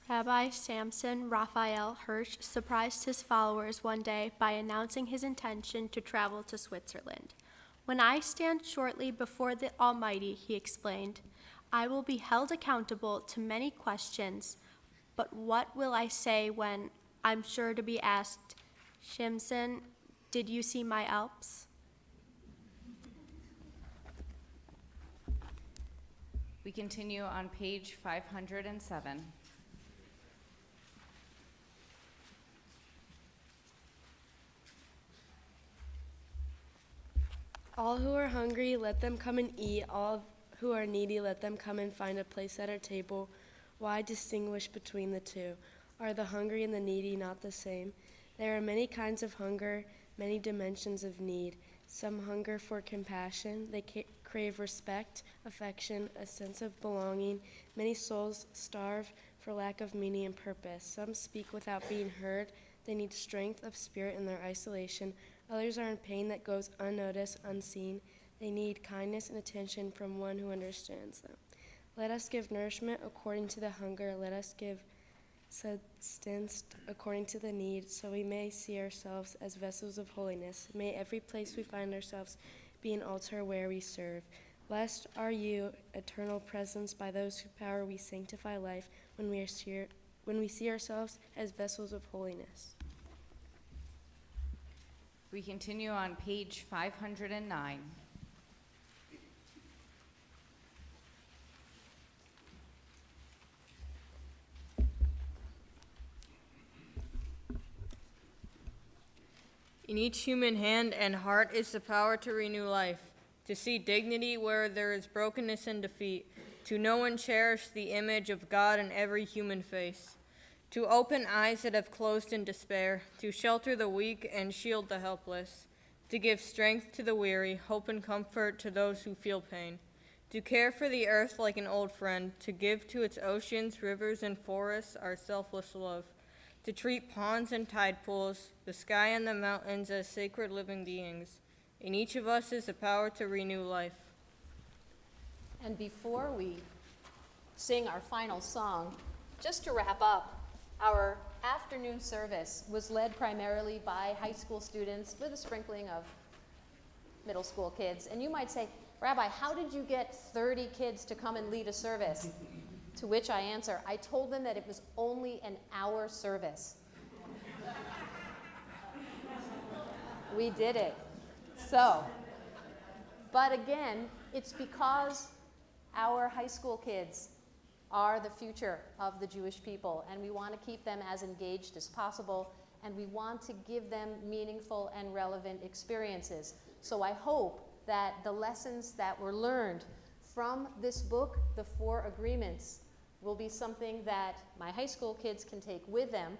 Rabbi Samson Raphael Hirsch surprised his followers one day by announcing his intention to travel to Switzerland. "When I stand shortly before the Almighty," he explained, "I will be held accountable to many questions, but what will I say when I'm sure to be asked, 'Shimson, did you see my Alps?'" We continue on page 507. All who are hungry, let them come and eat. All who are needy, let them come and find a place at our table. Why distinguish between the two? Are the hungry and the needy not the same? There are many kinds of hunger, many dimensions of need. Some hunger for compassion. They crave respect, affection, a sense of belonging. Many souls starve for lack of meaning and purpose. Some speak without being heard. They need strength of spirit in their isolation. Others are in pain that goes unnoticed, unseen. They need kindness and attention from one who understands them. Let us give nourishment according to the hunger. Let us give sustenance according to the need, so we may see ourselves as vessels of holiness. May every place we find ourselves be an altar where we serve. Blessed are you, eternal presence, by those whose power we sanctify life when we see ourselves as vessels of holiness. We continue on page 509. In each human hand and heart is the power to renew life, to see dignity where there is brokenness and defeat, to know and cherish the image of God in every human face, to open eyes that have closed in despair, to shelter the weak and shield the helpless, to give strength to the weary, hope and comfort to those who feel pain, to care for the earth like an old friend, to give to its oceans, rivers, and forests our selfless love, to treat ponds and tide pools, the sky and the mountains as sacred living beings. In each of us is the power to renew life. And before we sing our final song, just to wrap up, our afternoon service was led primarily by high school students with a sprinkling of middle school kids. And you might say, "Rabbi, how did you get 30 kids to come and lead a service?" To which I answer, I told them that it was only an hour service. We did it. So, but again, it's because our high school kids are the future of the Jewish people, and we want to keep them as engaged as possible, and we want to give them meaningful and relevant experiences. So I hope that the lessons that were learned from this book, The Four Agreements, will be something that my high school kids can take with them.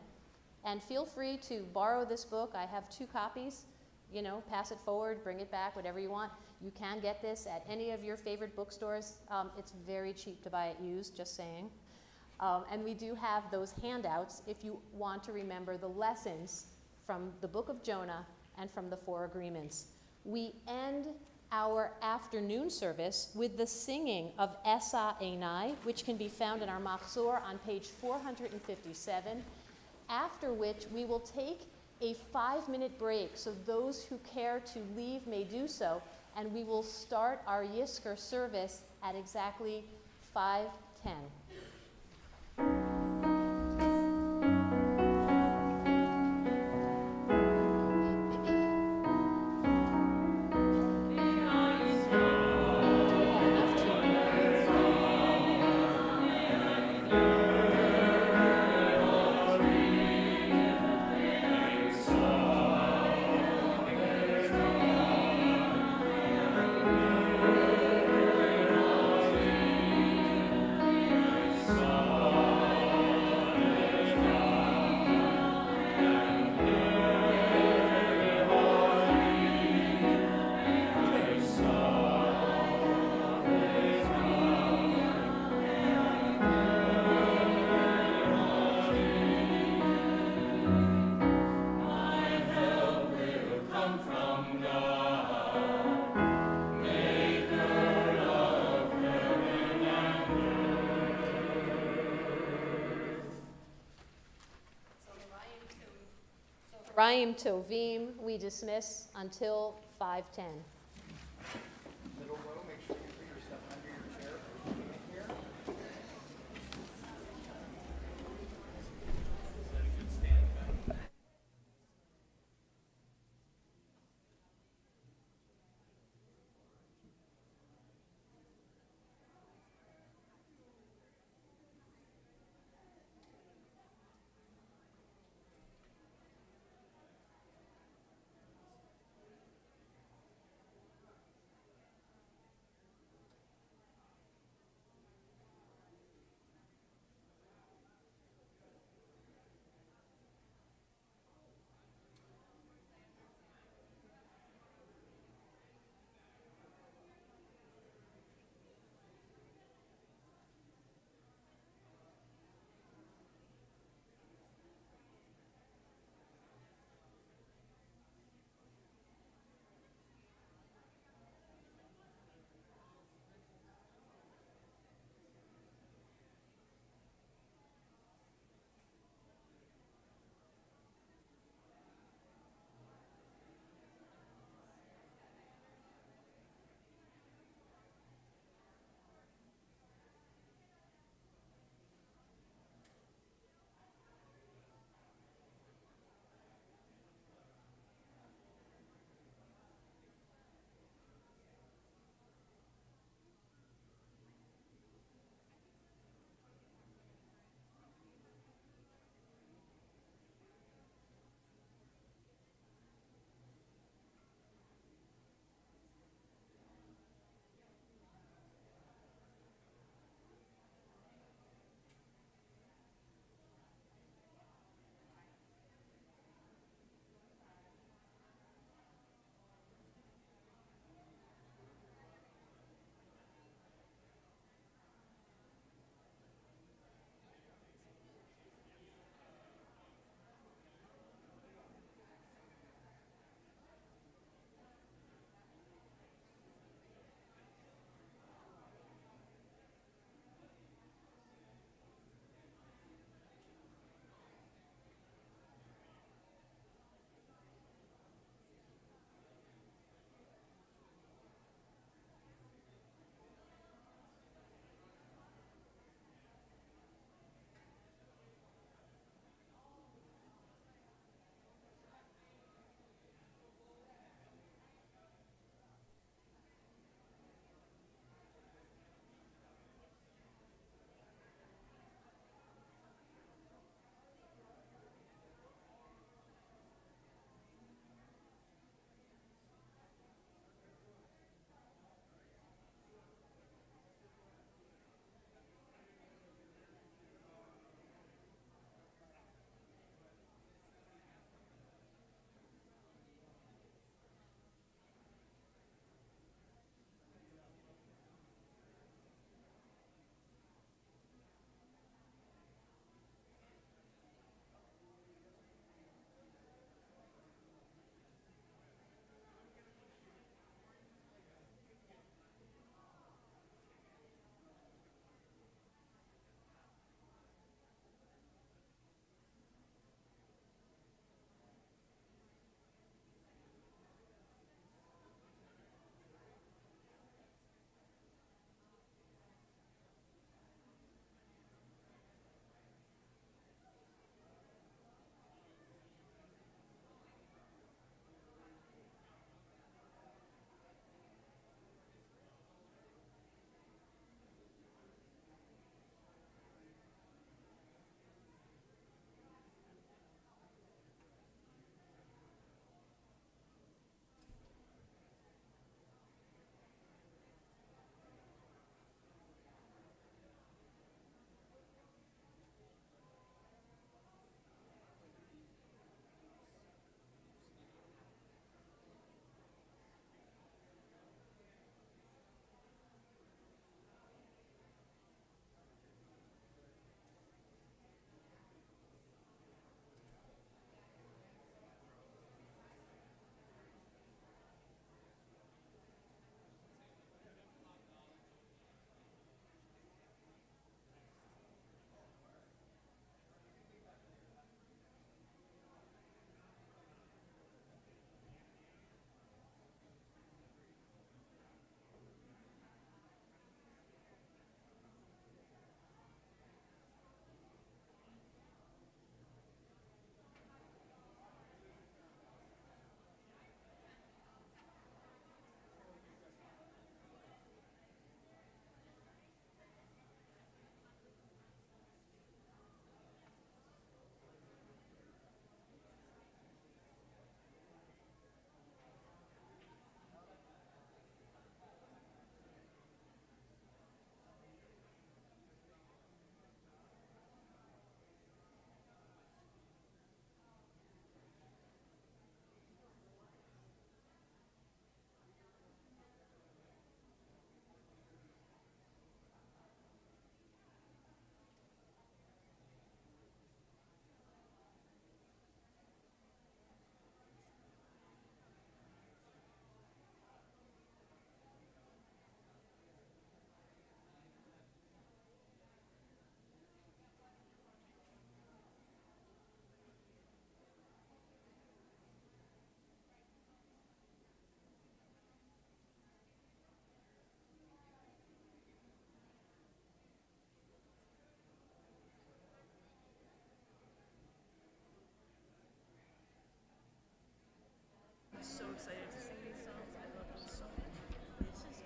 And feel free to borrow this book. I have 2 copies. You know, pass it forward, bring it back, whatever you want. You can get this at any of your favorite bookstores. It's very cheap to buy it used, just saying. And we do have those handouts if you want to remember the lessons from the book of Jonah and from the 4 agreements. We end our afternoon service with the singing of Esa Einai, which can be found in our Machzor on page 457, after which we will take a 5-minute break, so those who care to leave may do so, and we will start our Yizkor service at exactly 5:10. Chaim Tovim, we dismiss until 5:10. so excited to sing these songs. I love them so much. This is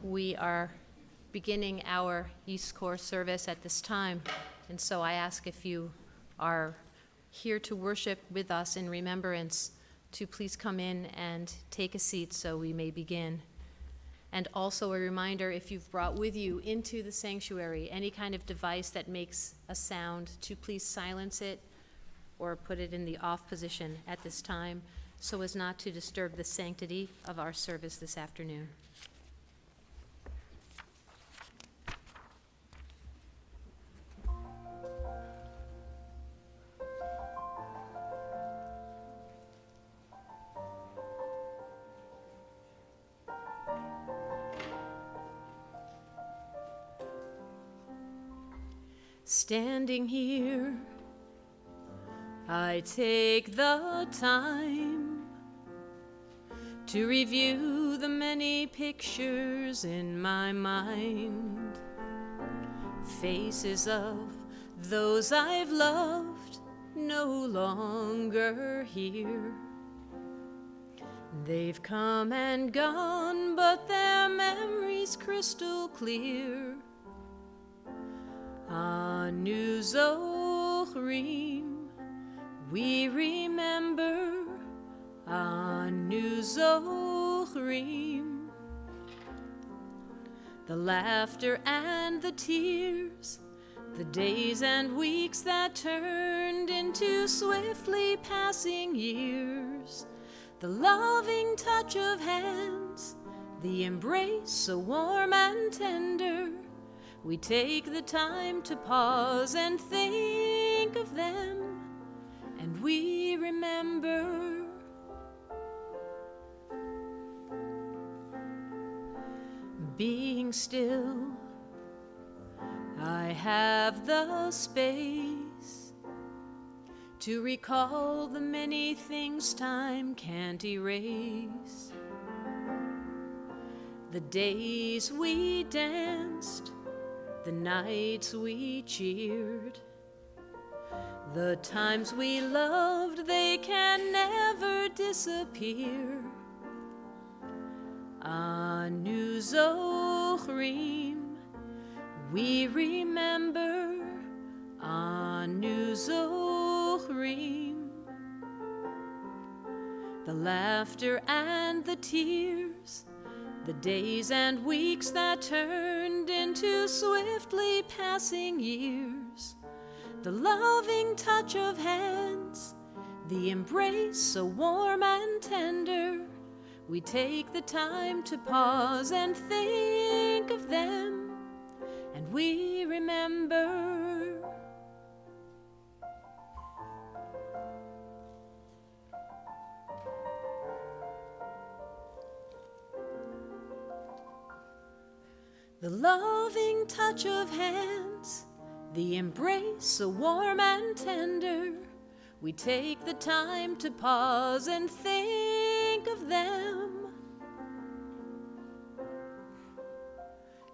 We are beginning our Yizkor service at this time, and so I ask if you are here to worship with us in remembrance to please come in and take a seat so we may begin. And also a reminder, if you've brought with you into the sanctuary any kind of device that makes a sound, to please silence it or put it in the off position at this time so as not to disturb the sanctity of our service this afternoon. Standing here, I take the time to review the many pictures in my mind, faces of those I've loved no longer here. They've come and gone, but their memories crystal clear. Anu Zochrim, we remember. Anu Zochrim, the laughter and the tears, the days and weeks that turned into swiftly passing years, the loving touch of hands, the embrace so warm and tender. We take the time to pause and think of them, and we remember. Being still, I have the space to recall the many things time can't erase. The days we danced, the nights we cheered, the times we loved, they can never disappear. Anu Zochrim, we remember. Anu Zochrim, the laughter and the tears, the days and weeks that turned into swiftly passing years, the loving touch of hands, the embrace so warm and tender. We take the time to pause and think of them, and we remember. The loving touch of hands, the embrace so warm and tender. We take the time to pause and think of them,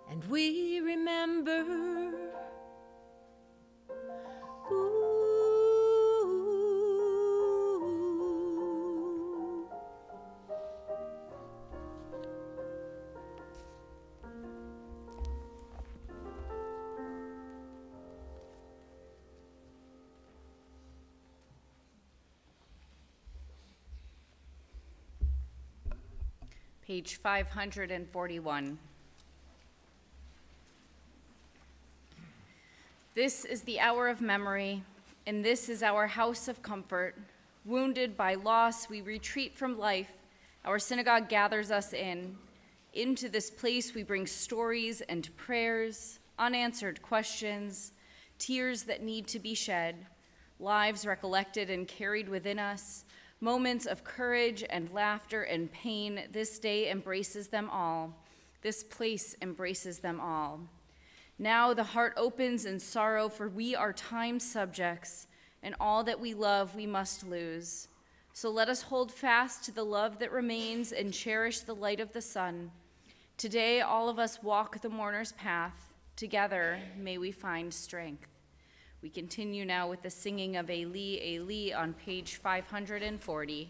and we remember. Page 541. This is the hour of memory, and this is our house of comfort. Wounded by loss, we retreat from life. Our synagogue gathers us in. Into this place we bring stories and prayers, unanswered questions, tears that need to be shed, lives recollected and carried within us, moments of courage and laughter and pain. This day embraces them all. This place embraces them all. Now the heart opens in sorrow, for we are time subjects, and all that we love we must lose. So let us hold fast to the love that remains and cherish the light of the sun. Today all of us walk the mourner's path. Together may we find strength. We continue now with the singing of Eli, Eli on page 540.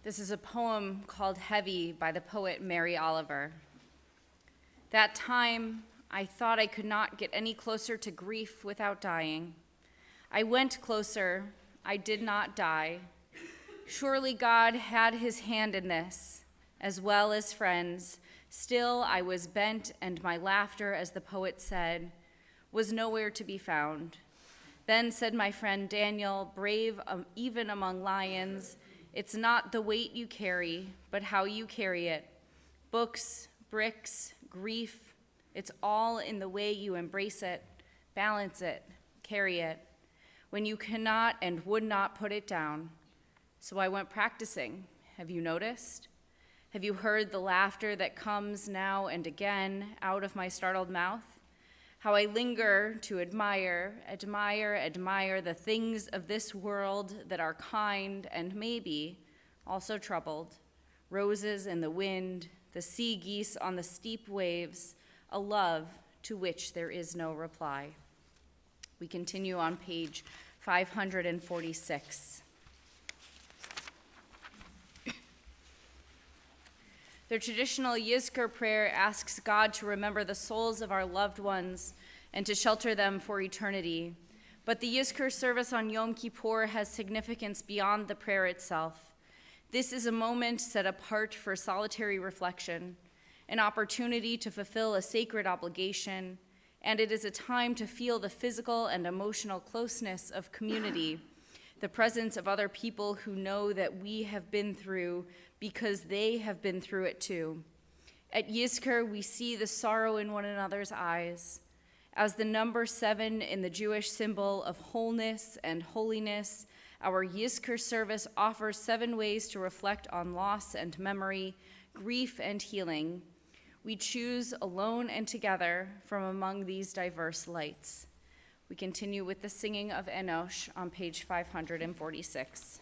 This is a poem called Heavy by the poet Mary Oliver. That time, I thought I could not get any closer to grief without dying. I went closer, I did not die. Surely God had his hand in this, as well as friends. Still, I was bent, and my laughter, as the poet said, was nowhere to be found. Then said my friend Daniel, brave even among lions, it's not the weight you carry, but how you carry it. Books, bricks, grief, It's all in the way you embrace it, balance it, carry it, when you cannot and would not put it down. So I went practicing. Have you noticed? Have you heard the laughter that comes now and again out of my startled mouth? How I linger to admire the things of this world that are kind and maybe also troubled. Roses in the wind, the sea geese on the steep waves, a love to which there is no reply. We continue on page 546. The traditional Yizkor prayer asks God to remember the souls of our loved ones and to shelter them for eternity. But the Yizkor service on Yom Kippur has significance beyond the prayer itself. This is a moment set apart for solitary reflection, an opportunity to fulfill a sacred obligation, and it is a time to feel the physical and emotional closeness of community, the presence of other people who know that we have been through because they have been through it too. At Yizkor, we see the sorrow in one another's eyes. As the number 7 in the Jewish symbol of wholeness and holiness, our Yizkor service offers 7 ways to reflect on loss and memory, grief and healing. We choose alone and together from among these diverse lights. We continue with the singing of Enosh on page 546.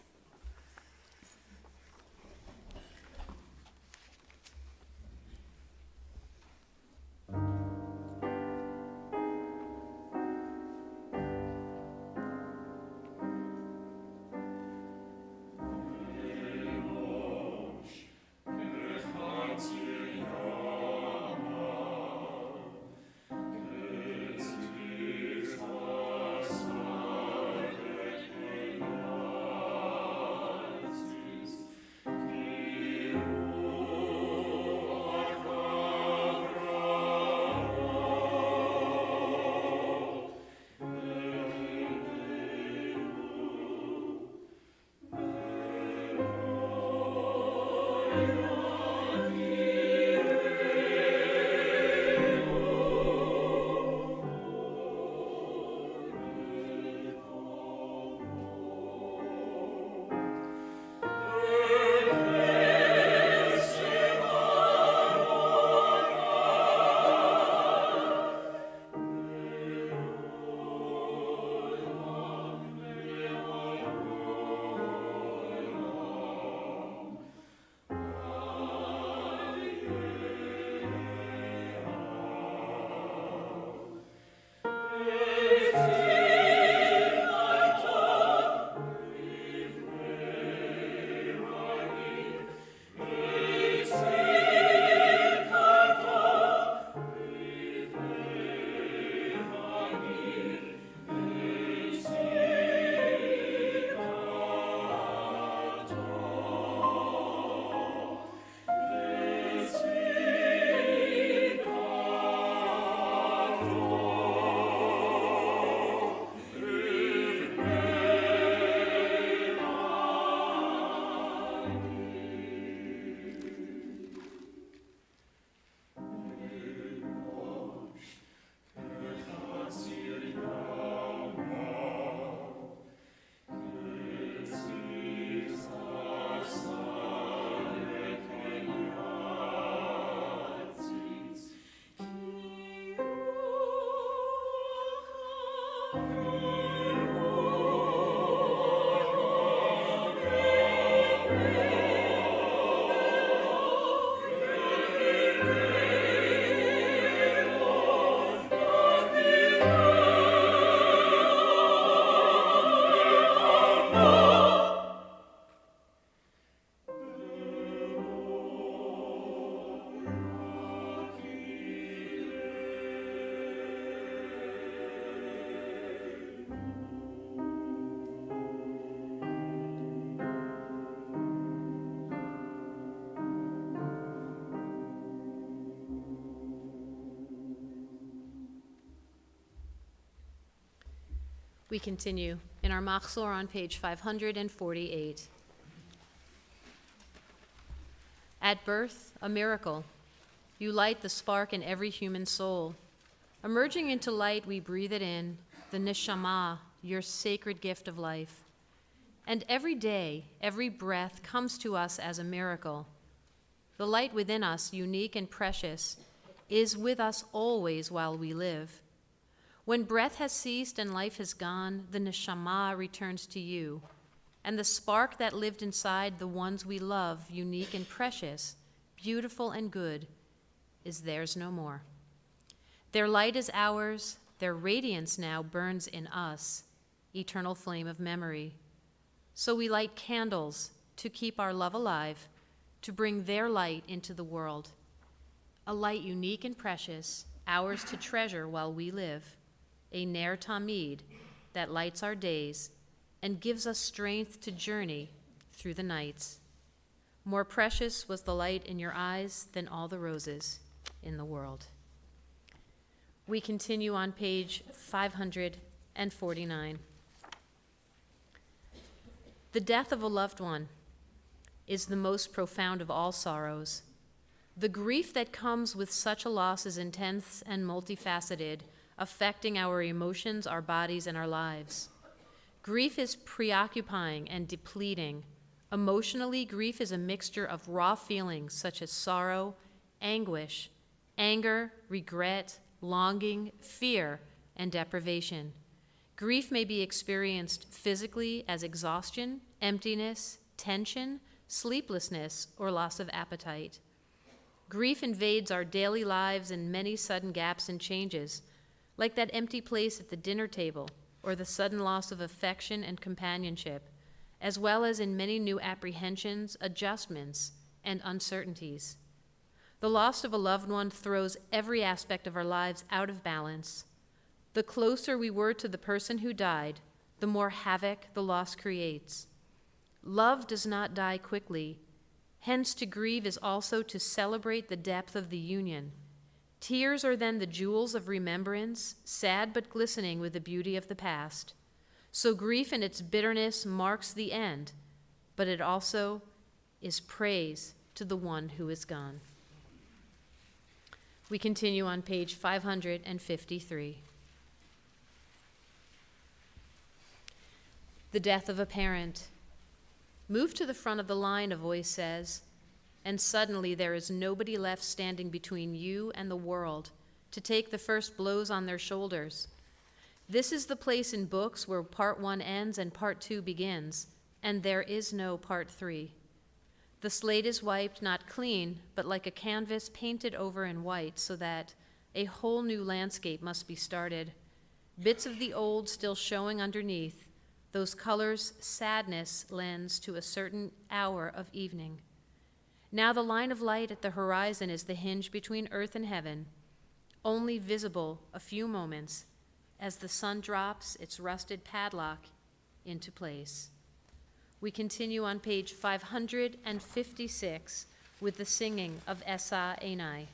We continue in our Machzor on page 548. At birth, a miracle. You light the spark in every human soul. Emerging into light, we breathe it in, the neshama, your sacred gift of life. And every day, every breath comes to us as a miracle. The light within us, unique and precious, is with us always while we live. When breath has ceased and life has gone, the neshama returns to you, and the spark that lived inside the ones we love, unique and precious, beautiful and good, is theirs no more. Their light is ours, their radiance now burns in us, eternal flame of memory. So we light candles to keep our love alive, to bring their light into the world. A light unique and precious, ours to treasure while we live. A ner tamid that lights our days and gives us strength to journey through the nights. More precious was the light in your eyes than all the roses in the world. We continue on page 549. The death of a loved one is the most profound of all sorrows. The grief that comes with such a loss is intense and multifaceted, affecting our emotions, our bodies, and our lives. Grief is preoccupying and depleting. Emotionally, grief is a mixture of raw feelings such as sorrow, anguish, anger, regret, longing, fear, and deprivation. Grief may be experienced physically as exhaustion, emptiness, tension, sleeplessness, or loss of appetite. Grief invades our daily lives in many sudden gaps and changes, like that empty place at the dinner table or the sudden loss of affection and companionship, as well as in many new apprehensions, adjustments, and uncertainties. The loss of a loved one throws every aspect of our lives out of balance. The closer we were to the person who died, the more havoc the loss creates. Love does not die quickly. Hence, to grieve is also to celebrate the depth of the union. Tears are then the jewels of remembrance, sad but glistening with the beauty of the past. So grief in its bitterness marks the end, but it also is praise to the one who is gone. We continue on page 553. The death of a parent. Move to the front of the line, a voice says, and suddenly there is nobody left standing between you and the world to take the first blows on their shoulders. This is the place in books where part 1 ends and part 2 begins, and there is no part 3. The slate is wiped, not clean, but like a canvas painted over in white, so that a whole new landscape must be started. Bits of the old still showing underneath, those colors sadness lends to a certain hour of evening. Now the line of light at the horizon is the hinge between earth and heaven, only visible a few moments as the sun drops its rusted padlock into place. We continue on page 556 with the singing of Esa Enai.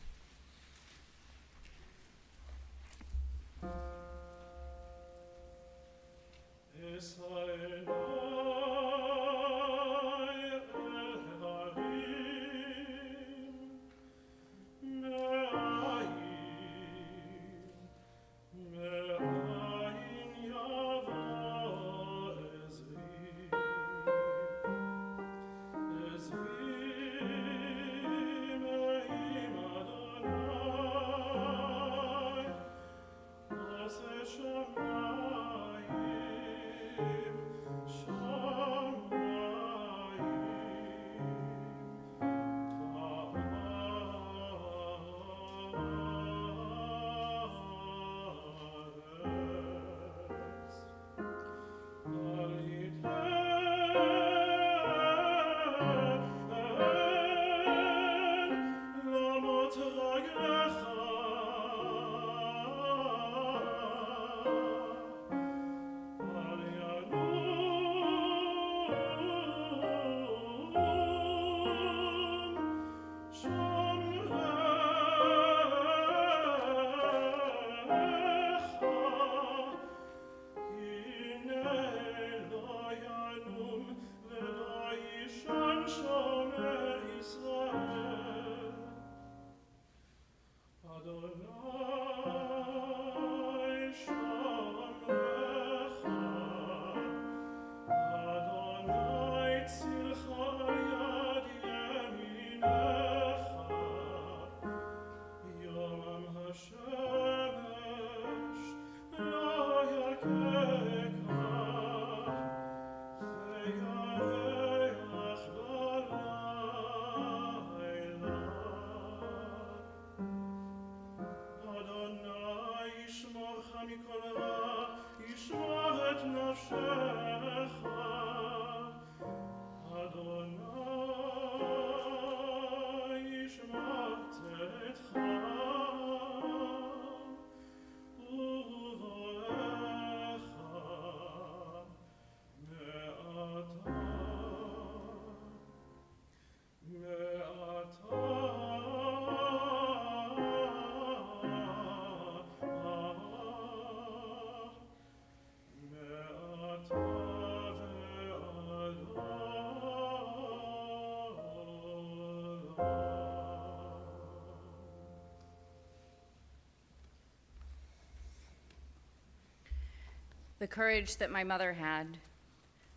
The courage that my mother had.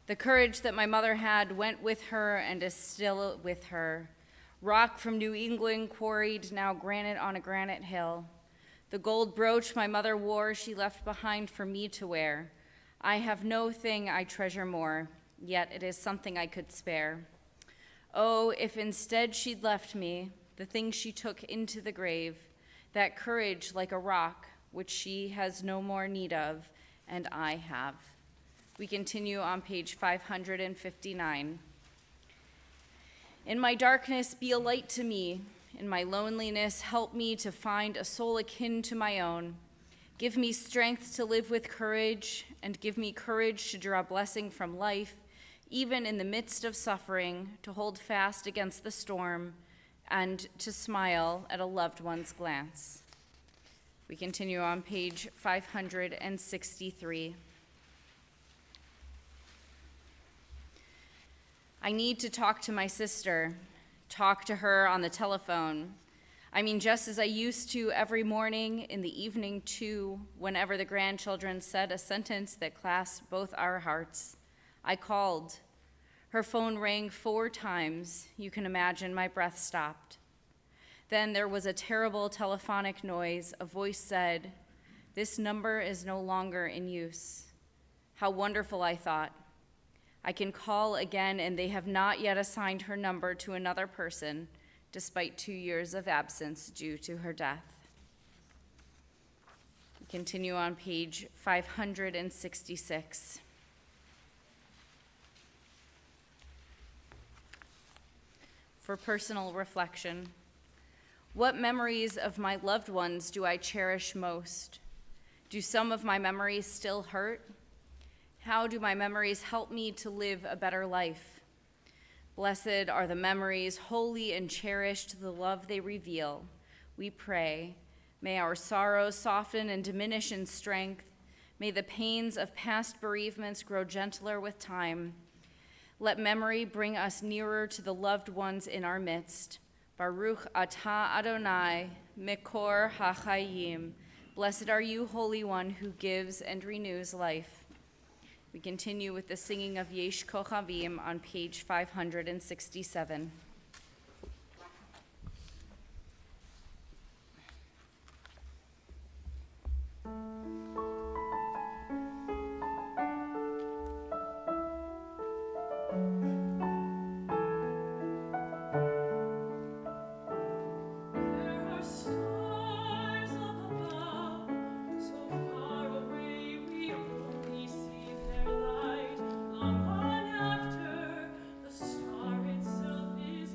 The courage that my mother had went with her and is still with her. Rock from New England quarried, now granite on a granite hill. The gold brooch my mother wore, she left behind for me to wear. I have no thing I treasure more, yet it is something I could spare. Oh, if instead she'd left me the thing she took into the grave, that courage like a rock, which she has no more need of, and I have. We continue on page 559. In my darkness, be a light to me. In my loneliness, help me to find a soul akin to my own. Give me strength to live with courage, and give me courage to draw blessing from life, even in the midst of suffering, to hold fast against the storm, and to smile at a loved one's glance. We continue on page 563. I need to talk to my sister, talk to her on the telephone. I mean, just as I used to every morning, in the evening too, whenever the grandchildren said a sentence that clasped both our hearts. I called. Her phone rang 4 times. You can imagine my breath stopped. Then there was a terrible telephonic noise. A voice said, "This number is no longer in use." How wonderful, I thought. I can call again, and they have not yet assigned her number to another person, despite 2 years of absence due to her death. We continue on page 566. For personal reflection, what memories of my loved ones do I cherish most? Do some of my memories still hurt? How do my memories help me to live a better life? Blessed are the memories, holy and cherished, the love they reveal. We pray, may our sorrows soften and diminish in strength. May the pains of past bereavements grow gentler with time. Let memory bring us nearer to the loved ones in our midst. Baruch atah Adonai, Mekor HaChayim. Blessed are you, Holy One, who gives and renews life. We continue with the singing of Yesh Kochavim on page 567. Long on after, the star itself is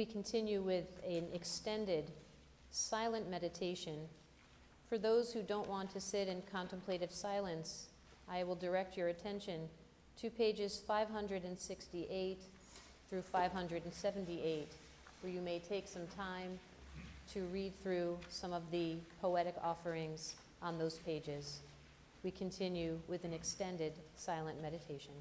we continue with an extended silent meditation. For those who don't want to sit in contemplative silence, I will direct your attention to pages 568 through 578, where you may take some time to read through some of the poetic offerings on those pages. We continue with an extended silent meditation.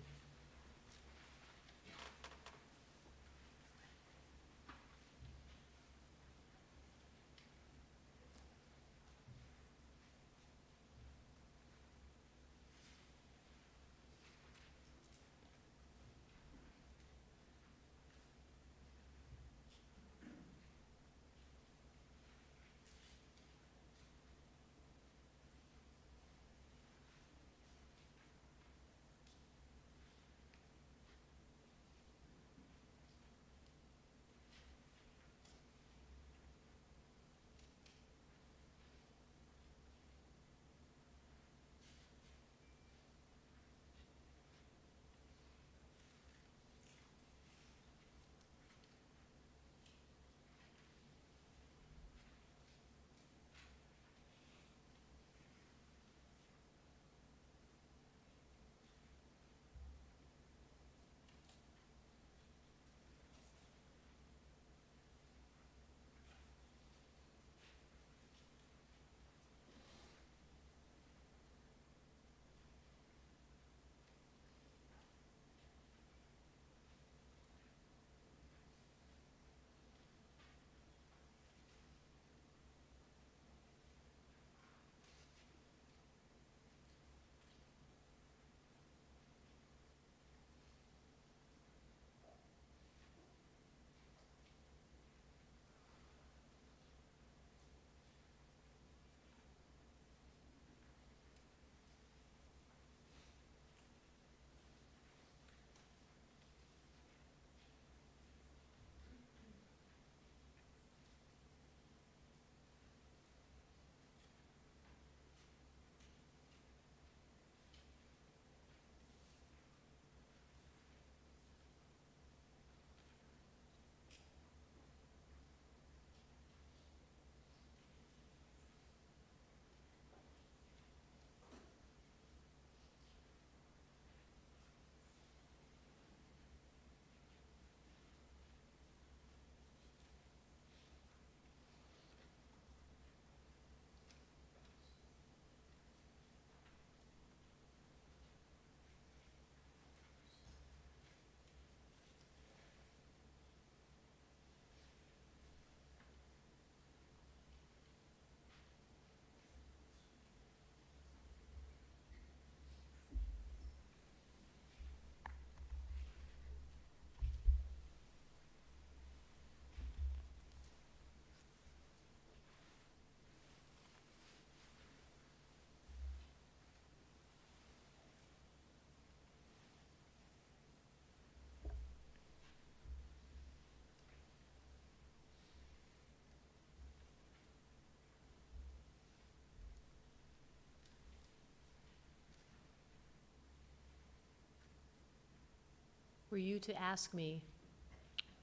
Were you to ask me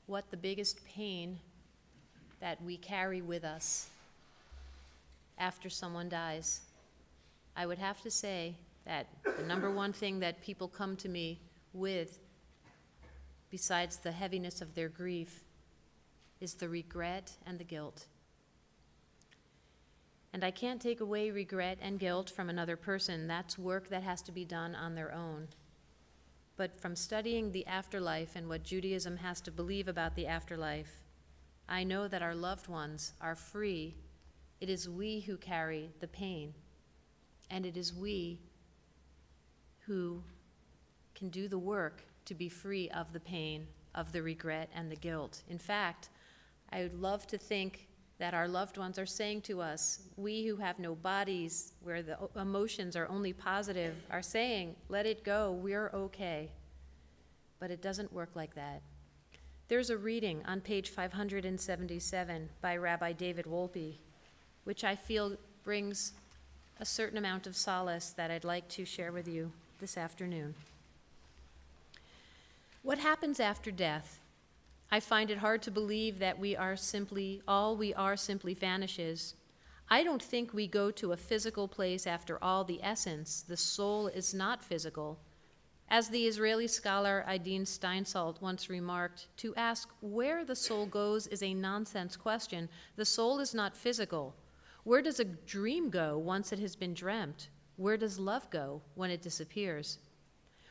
what the biggest pain that we carry with us after someone dies, I would have to say that the number one thing that people come to me with, besides the heaviness of their grief, is the regret and the guilt. And I can't take away regret and guilt from another person. That's work that has to be done on their own. But from studying the afterlife and what Judaism has to believe about the afterlife, I know that our loved ones are free. It is we who carry the pain, and it is we who can do the work to be free of the pain, of the regret and the guilt. In fact, I would love to think that our loved ones are saying to us, we who have no bodies, where the emotions are only positive, are saying, let it go, we're okay. But it doesn't work like that. There's a reading on page 577 by Rabbi David Wolpe, which I feel brings a certain amount of solace that I'd like to share with you this afternoon. What happens after death I find it hard to believe that we are simply vanishes. I don't think we go to a physical place after all. The essence, the soul, is not physical. As the Israeli scholar Ideen Steinsalt once remarked, to ask where the soul goes is a nonsense question. The soul is not physical. Where does a dream go once it has been dreamt? Where does love go when it disappears?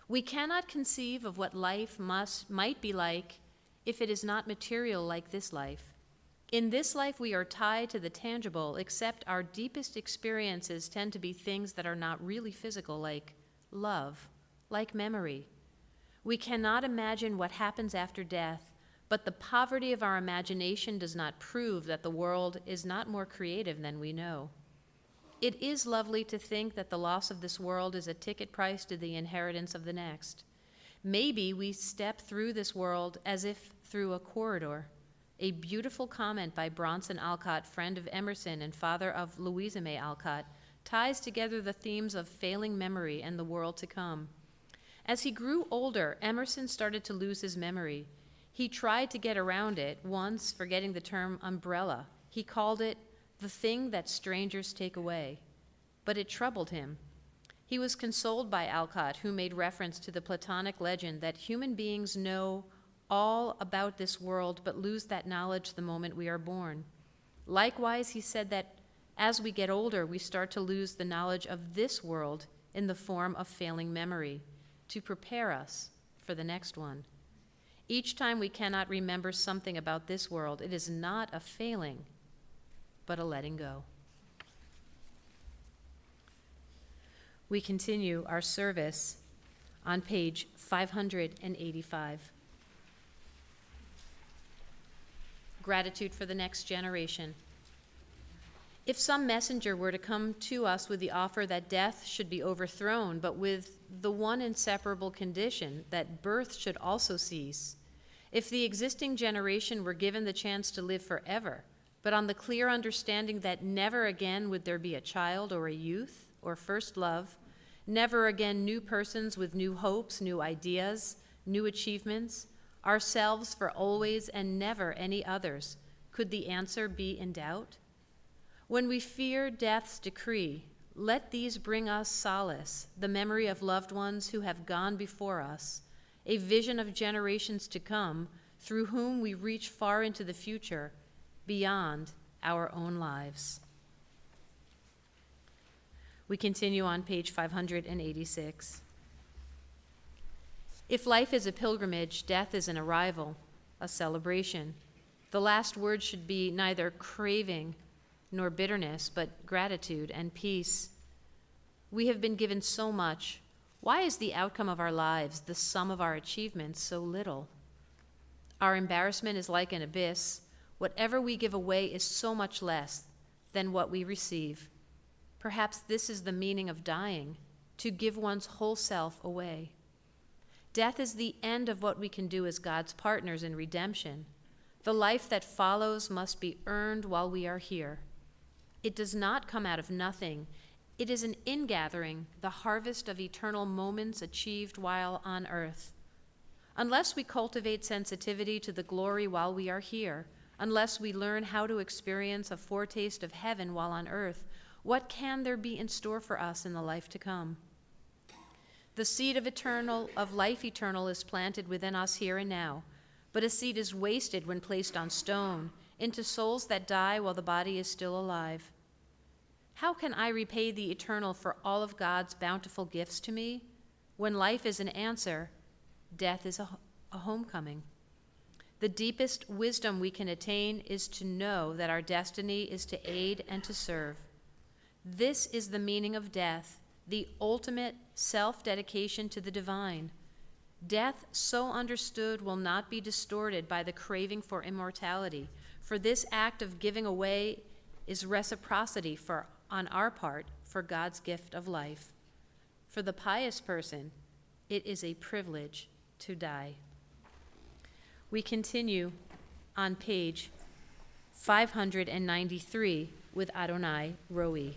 We cannot conceive of what life might be like if it is not material like this life. In this life, we are tied to the tangible, except our deepest experiences tend to be things that are not really physical, like love, like memory. We cannot imagine what happens after death, but the poverty of our imagination does not prove that the world is not more creative than we know. It is lovely to think that the loss of this world is a ticket price to the inheritance of the next. Maybe we step through this world as if through a corridor. A beautiful comment by Bronson Alcott, friend of Emerson and father of Louisa May Alcott, ties together the themes of failing memory and the world to come. As he grew older, Emerson started to lose his memory. He tried to get around it, once forgetting the term umbrella. He called it the thing that strangers take away. But it troubled him. He was consoled by Alcott, who made reference to the Platonic legend that human beings know all about this world but lose that knowledge the moment we are born. Likewise, he said that as we get older, we start to lose the knowledge of this world in the form of failing memory to prepare us for the next one. Each time we cannot remember something about this world, it is not a failing, but a letting go. We continue our service on page 585. Gratitude for the next generation. If some messenger were to come to us with the offer that death should be overthrown, but with the one inseparable condition that birth should also cease, if the existing generation were given the chance to live forever, but on the clear understanding that never again would there be a child or a youth or first love, never again new persons with new hopes, new ideas, new achievements, ourselves for always and never any others, could the answer be in doubt? When we fear death's decree, let these bring us solace, the memory of loved ones who have gone before us, a vision of generations to come, through whom we reach far into the future, beyond our own lives. We continue on page 586. If life is a pilgrimage, death is an arrival, a celebration. The last word should be neither craving nor bitterness, but gratitude and peace. We have been given so much. Why is the outcome of our lives, the sum of our achievements, so little? Our embarrassment is like an abyss. Whatever we give away is so much less than what we receive. Perhaps this is the meaning of dying, to give one's whole self away. Death is the end of what we can do as God's partners in redemption. The life that follows must be earned while we are here. It does not come out of nothing. It is an ingathering, the harvest of eternal moments achieved while on earth. Unless we cultivate sensitivity to the glory while we are here, unless we learn how to experience a foretaste of heaven while on earth, what can there be in store for us in the life to come? The seed of life eternal is planted within us here and now, but a seed is wasted when placed on stone, into souls that die while the body is still alive. How can I repay the eternal for all of God's bountiful gifts to me? When life is an answer, death is a homecoming. The deepest wisdom we can attain is to know that our destiny is to aid and to serve. This is the meaning of death, the ultimate self-dedication to the divine. Death so understood will not be distorted by the craving for immortality, for this act of giving away is reciprocity on our part for God's gift of life. For the pious person, it is a privilege to die. We continue on page 593 with Adonai Roi.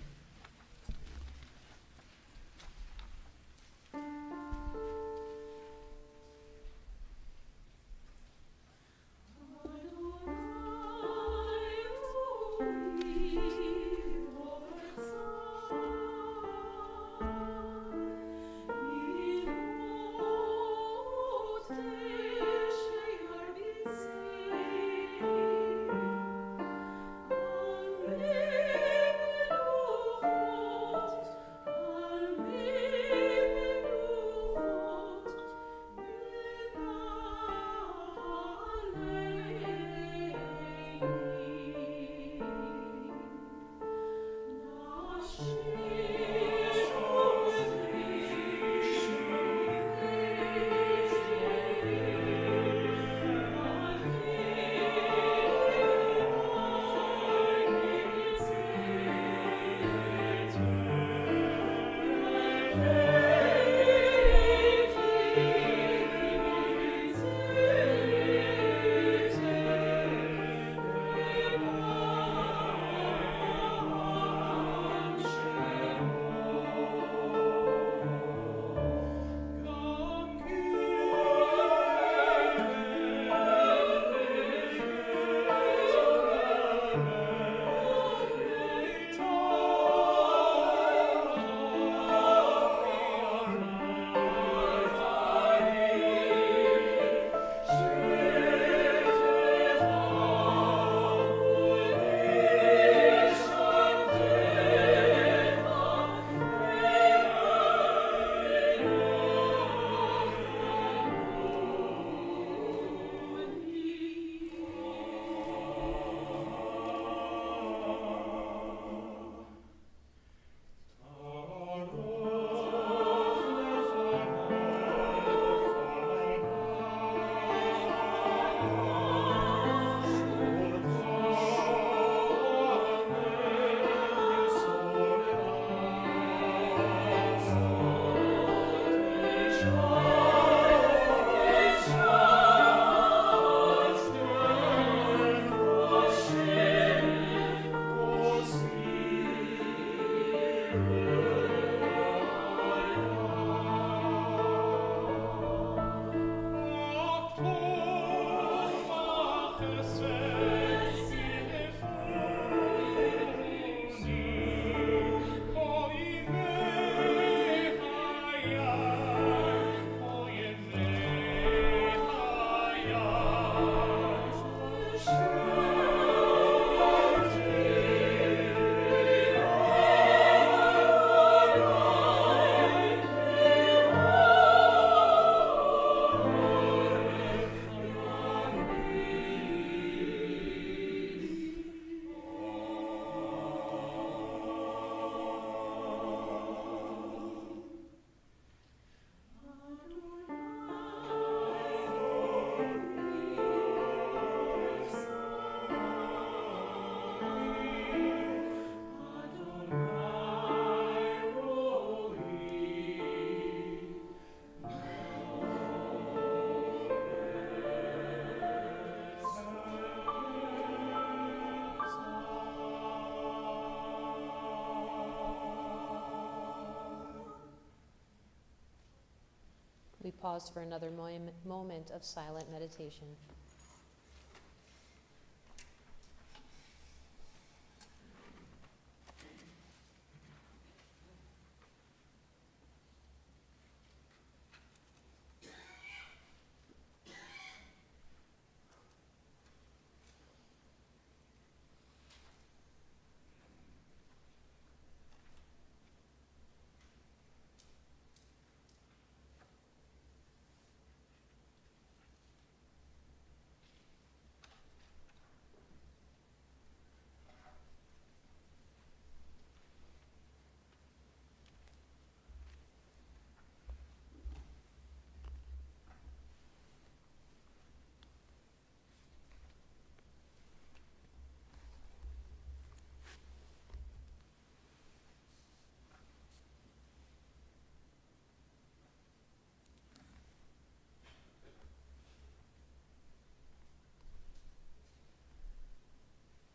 We pause for another moment of silent meditation.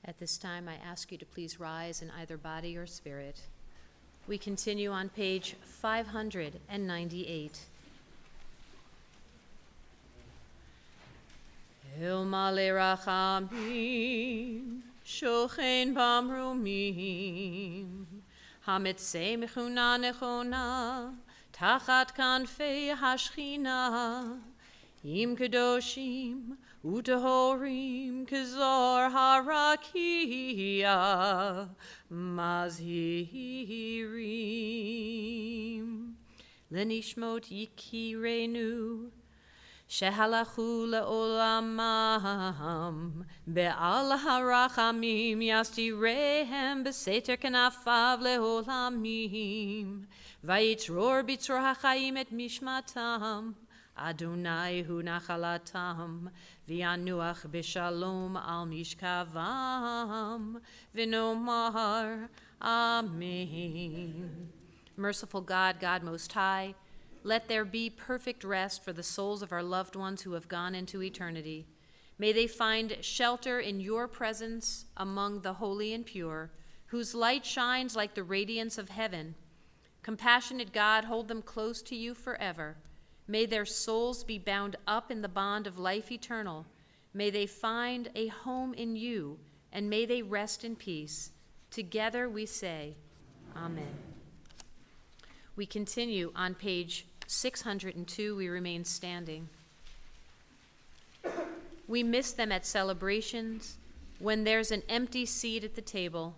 At this time, I ask you to please rise in either body or spirit. We continue on page 598. Ilmale rachamim, shochen bamrumim, hamitzei mechuna nechona, tachat kanfei hashchina, im kadoshim, Utahorim kizor harakia mazhirim lenishmot yikirenu shehalachu leolamam be'al harachamim yastirehem beseter kanafav leolamim vayitror bitzor hachayim et mishmatam Adonai hu nachalatam, v'yanuach b'shalom al mishkavam, v'nomar Amen. Merciful God, God Most High, let there be perfect rest for the souls of our loved ones who have gone into eternity. May they find shelter in your presence among the holy and pure, whose light shines like the radiance of heaven. Compassionate God, hold them close to you forever. May their souls be bound up in the bond of life eternal. May they find a home in you, and may they rest in peace. Together we say, Amen. We continue on page 602. We remain standing. We miss them at celebrations, when there's an empty seat at the table.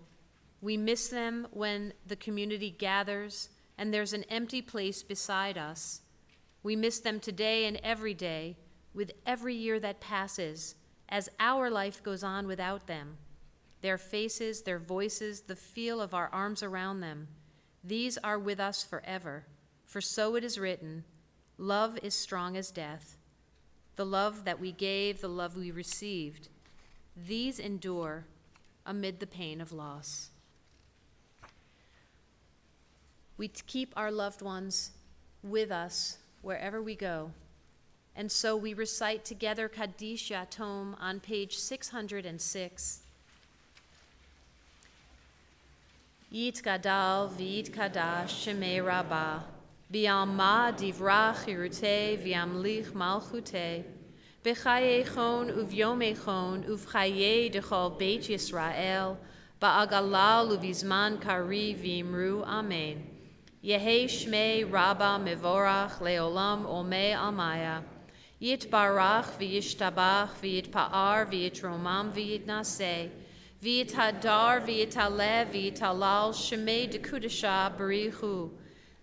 We miss them when the community gathers and there's an empty place beside us. We miss them today and every day, with every year that passes, as our life goes on without them. Their faces, their voices, the feel of our arms around them, these are with us forever. For so it is written, love is strong as death. The love that we gave, the love we received, these endure amid the pain of loss. We keep our loved ones with us wherever we go. And so we recite together Kaddish Yatom on page 606. Yitgadal v'yitkadash shemei rabbah, v'yalma divrach hirutei v'yamlich malchutei, b'chayei uvyomei uv'chayei dechol beit Yisrael, ba'agalal uvizman kari v'imru amen. Yehi shmei Rabba mevorach leolam omei almaya. Yitbarach v'yishtabach v'yitpa'ar v'yitromam v'yitnaseh. V'yithadar v'yitalev v'yitalal shmei dekudesha barichu.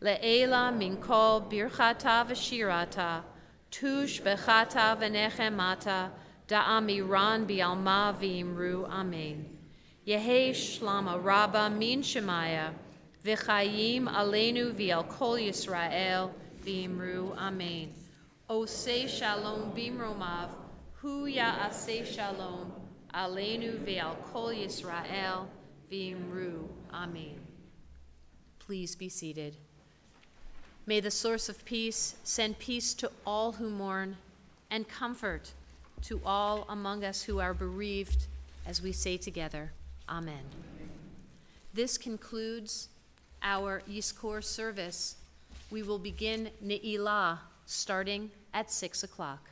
Le'ela minkol birchata v'shirata. Tush bechata v'nechemata. Da'amiran bi'alma v'imru amen. Yehi shlama Rabba min shemaya. V'chayim aleinu v'al kol Yisrael v'imru amen. Oseh shalom bimromav, hu ya'aseh shalom, aleinu v'al kol Yisrael v'imru amen. Please be seated. May the source of peace send peace to all who mourn and comfort to all among us who are bereaved as we say together, Amen. This concludes our Yizkor service. We will begin Nila starting at 6 o'clock.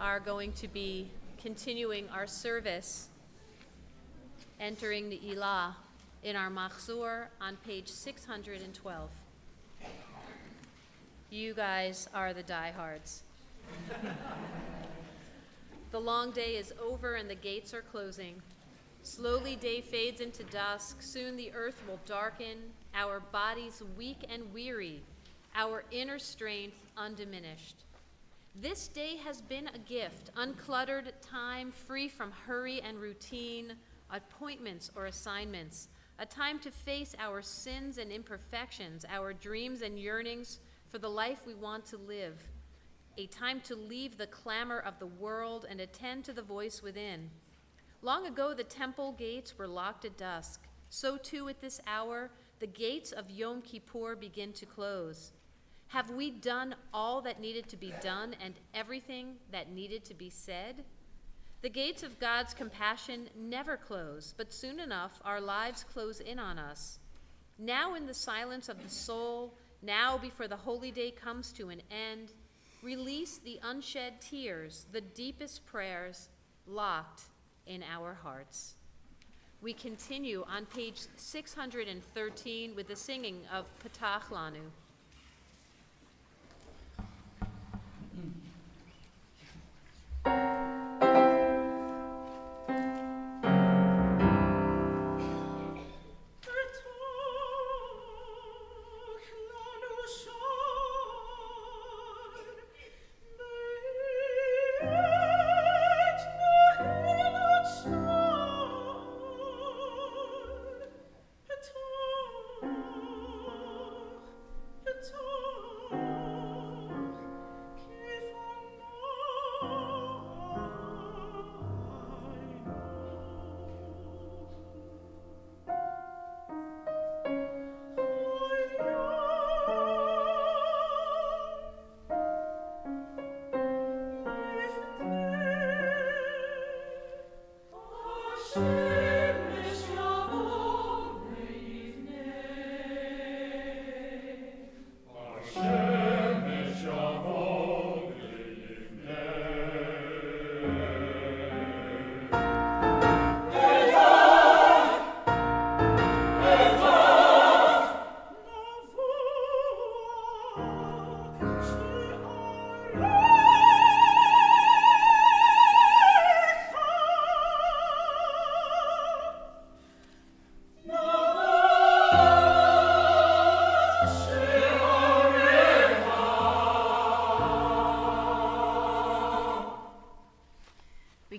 are going to be continuing our service, entering the Nila in our Machzor on page 612. You guys are the diehards. The long day is over and the gates are closing. Slowly day fades into dusk. Soon the earth will darken, our bodies weak and weary, our inner strength undiminished. This day has been a gift, uncluttered time, free from hurry and routine, appointments or assignments, a time to face our sins and imperfections, our dreams and yearnings for the life we want to live, a time to leave the clamor of the world and attend to the voice within. Long ago, the temple gates were locked at dusk. So too at this hour, the gates of Yom Kippur begin to close. Have we done all that needed to be done and everything that needed to be said? The gates of God's compassion never close, but soon enough our lives close in on us. Now in the silence of the soul, now before the holy day comes to an end, release the unshed tears, the deepest prayers locked in our hearts. We continue on page 613 with the singing of Patach Lanu.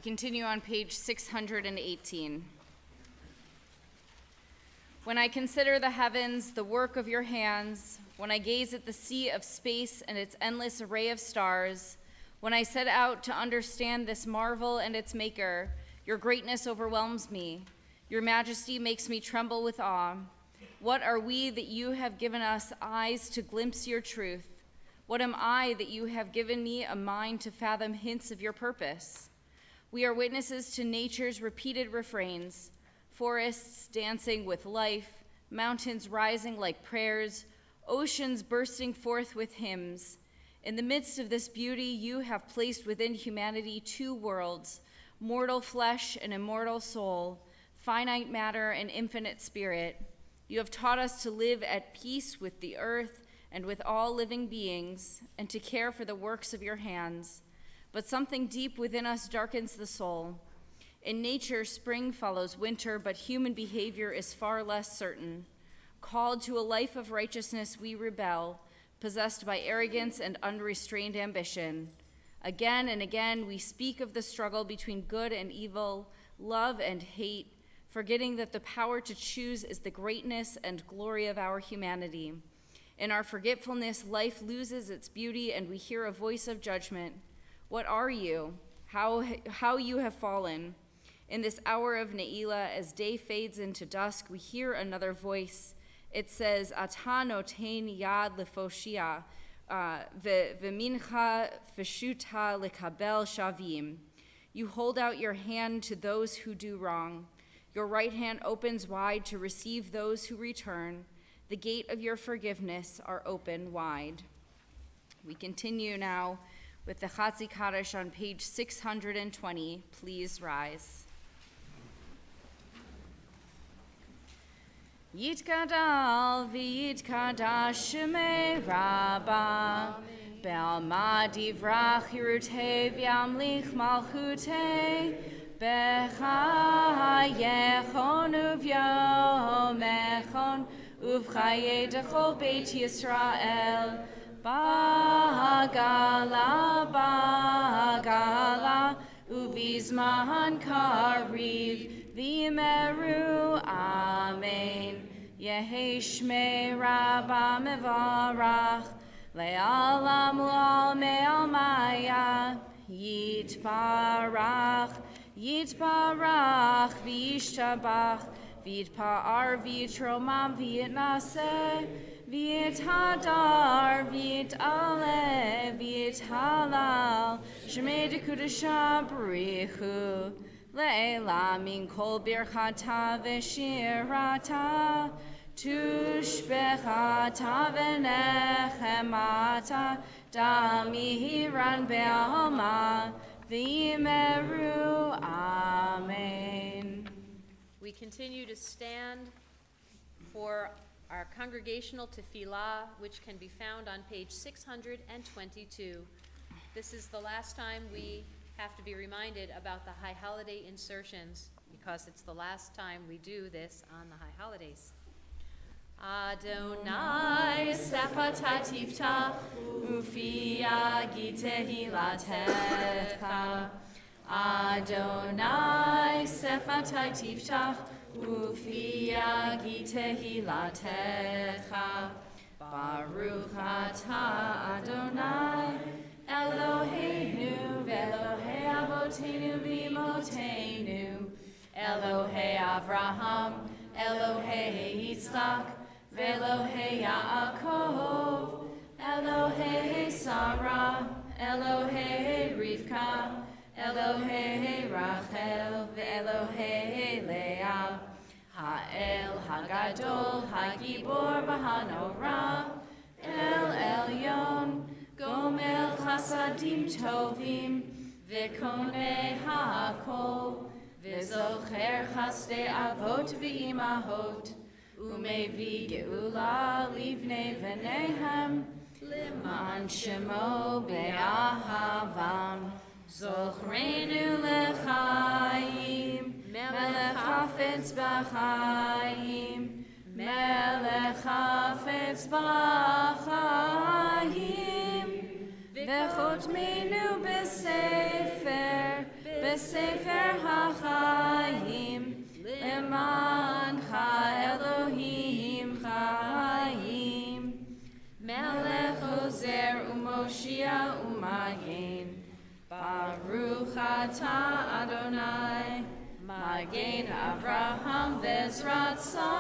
Continue on page 618. When I consider the heavens, the work of your hands, when I gaze at the sea of space and its endless array of stars, when I set out to understand this marvel and its maker, your greatness overwhelms me. Your majesty makes me tremble with awe. What are we that you have given us eyes to glimpse your truth? What am I that you have given me a mind to fathom hints of your purpose? We are witnesses to nature's repeated refrains, forests dancing with life, mountains rising like prayers, oceans bursting forth with hymns. In the midst of this beauty, you have placed within humanity two worlds, mortal flesh and immortal soul, finite matter and infinite spirit. You have taught us to live at peace with the earth and with all living beings, and to care for the works of your hands. But something deep within us darkens the soul. In nature, spring follows winter, but human behavior is far less certain. Called to a life of righteousness, we rebel, possessed by arrogance and unrestrained ambition. Again and again, we speak of the struggle between good and evil, love and hate, forgetting that the power to choose is the greatness and glory of our humanity. In our forgetfulness, life loses its beauty, and we hear a voice of judgment. What are you? How you have fallen. In this hour of Ne'ilah, as day fades into dusk, we hear another voice. It says, Ata noten yad lefoshia, v'mincha feshuta lekabel shavim. You hold out your hand to those who do wrong. Your right hand opens wide to receive those who return. The gate of your forgiveness are open wide. We continue now with the Chatzi Kaddish on page 620. Please rise. Yitgadal v'yitkadash shemei Rabba Be'alma divrach hirutei v'yamlich malchutei B'chayechon uvyomechon uvchaye dechol Beit Yisrael Bagala bagala uvizman kariv v'yimeru amen Yehi shmei Rabba mevarach Le'alam u'al me'almaya Yitbarach Yitbarach v'yishtabach V'yitpa'ar v'yitromam v'yitnaseh V'yithadar v'yit'aleh v'yithalal Shemei dekudasha b'richu Le'ela min kol birchata v'shirata Tushbechata v'nechemata Damihiran be'alma V'yimeru amen. We continue to stand for our congregational tefillah, which can be found on page 622. This is the last time we have to be reminded about the high holiday insertions, because it's the last time we do this on the high holidays. Adonai sefatai tiftach ufi yagi tehilatecha. Adonai sefatai tiftach ufi yagi tehilatecha. Baruch atah Adonai Eloheinu v'Elohei avotenu v'imotenu Elohei Avraham Elohei Yitzchak Velohei Yaakov, Elohei Sarah, Elohei Rivka, Elohei Rachel, Ve'Elohei Leah, Ha'el Hagadol, Hagibor V'Hanora, El Elyon, Gomel Chasadim Tovim, Ve'Konei Ha'akol, Ve'Zocher Chasdei Avot V'Imahot, Umevi geula livnei v'nehem Leman shemo be'ahavam Zochreinu lechayim Melech hafetz b'chayim Melech hafetz b'chayim V'chotmenu b'sefer hachayim Lemancha Elohim Chaim Melech Ozer Umoshia Umagen Baruch atah Adonai Magen Avraham Vezrat Sarah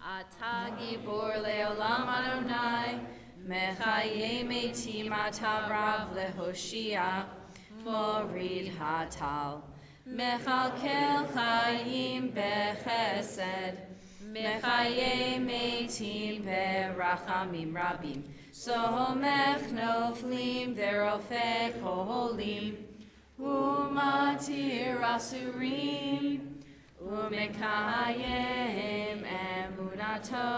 Atah Gibor Leolam Adonai Mechaye Metim Atah Rav Lehoshia Morid Hatal Mechalkel Chaim Bechesed Mechaye Metim Berachamim Rabim Somech Noflim Verofech Holim Umatir Asurim Umekayem Emunato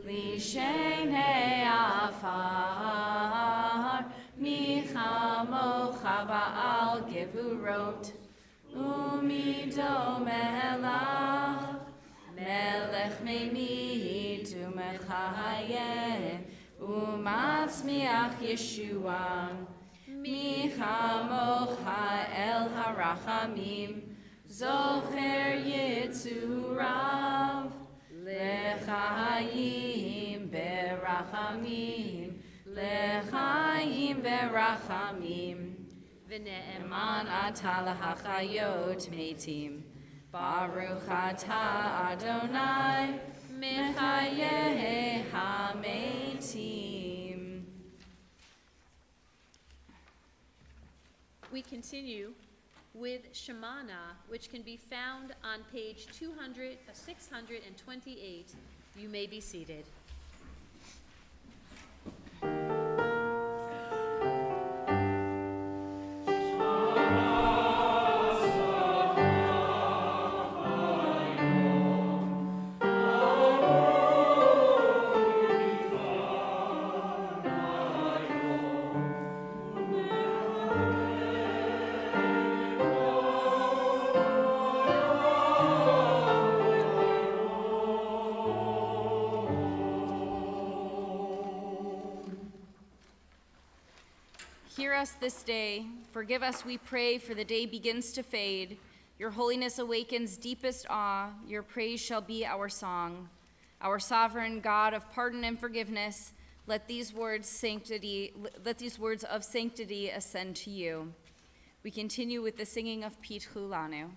Lishenei Afar Michamocha Ba'al Gevurot Umido melach, melech meimid umechayeh, umatzmiach Yeshua, michamocha el harachamim, zocher yitzurav, lechayim berachamim, lechayim berachamim. V'ne'eman atah lahachayot metim. Baruch atah Adonai mechayeh hametim. We continue with Shemana, which can be found on page 628. You may be seated. hear us this day. Forgive us, we pray, for the day begins to fade. Your holiness awakens deepest awe. Your praise shall be our song. Our sovereign God of pardon and forgiveness, let these words of sanctity ascend to you. We continue with the singing of Pit Hulanu.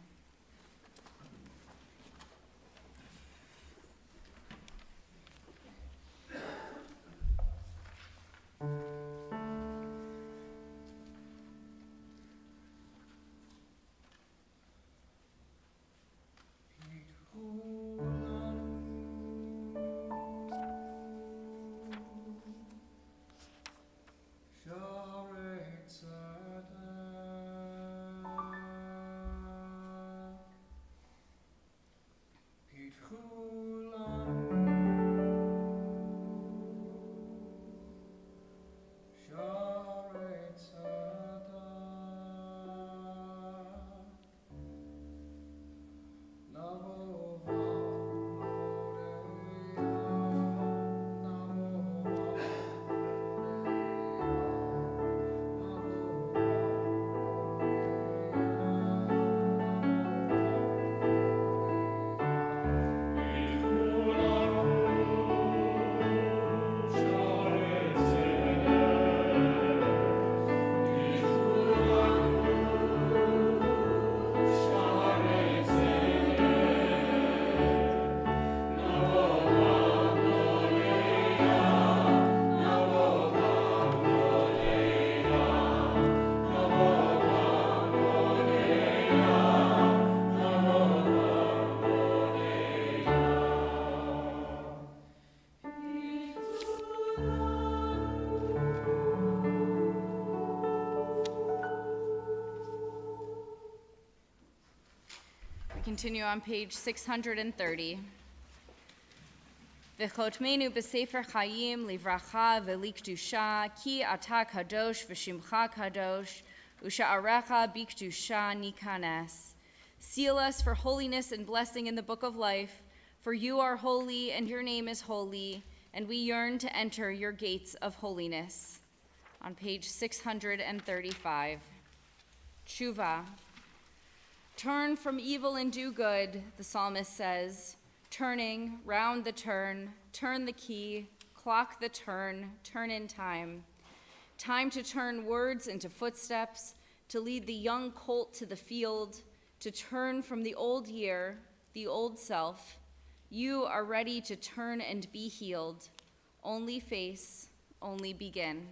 Continue on page 630. V'chotmenu b'sefer chayim livracha v'likdusha ki ata kadosh v'shimcha kadosh usha'arecha b'kdusha nikanes. Seal us for holiness and blessing in the book of life, for you are holy and your name is holy, and we yearn to enter your gates of holiness. On page 635. Tshuva. Turn from evil and do good, the psalmist says. Turning, round the turn the key, clock the turn in time. Time to turn words into footsteps, to lead the young colt to the field, to turn from the old year, the old self. You are ready to turn and be healed. Only face, only begin.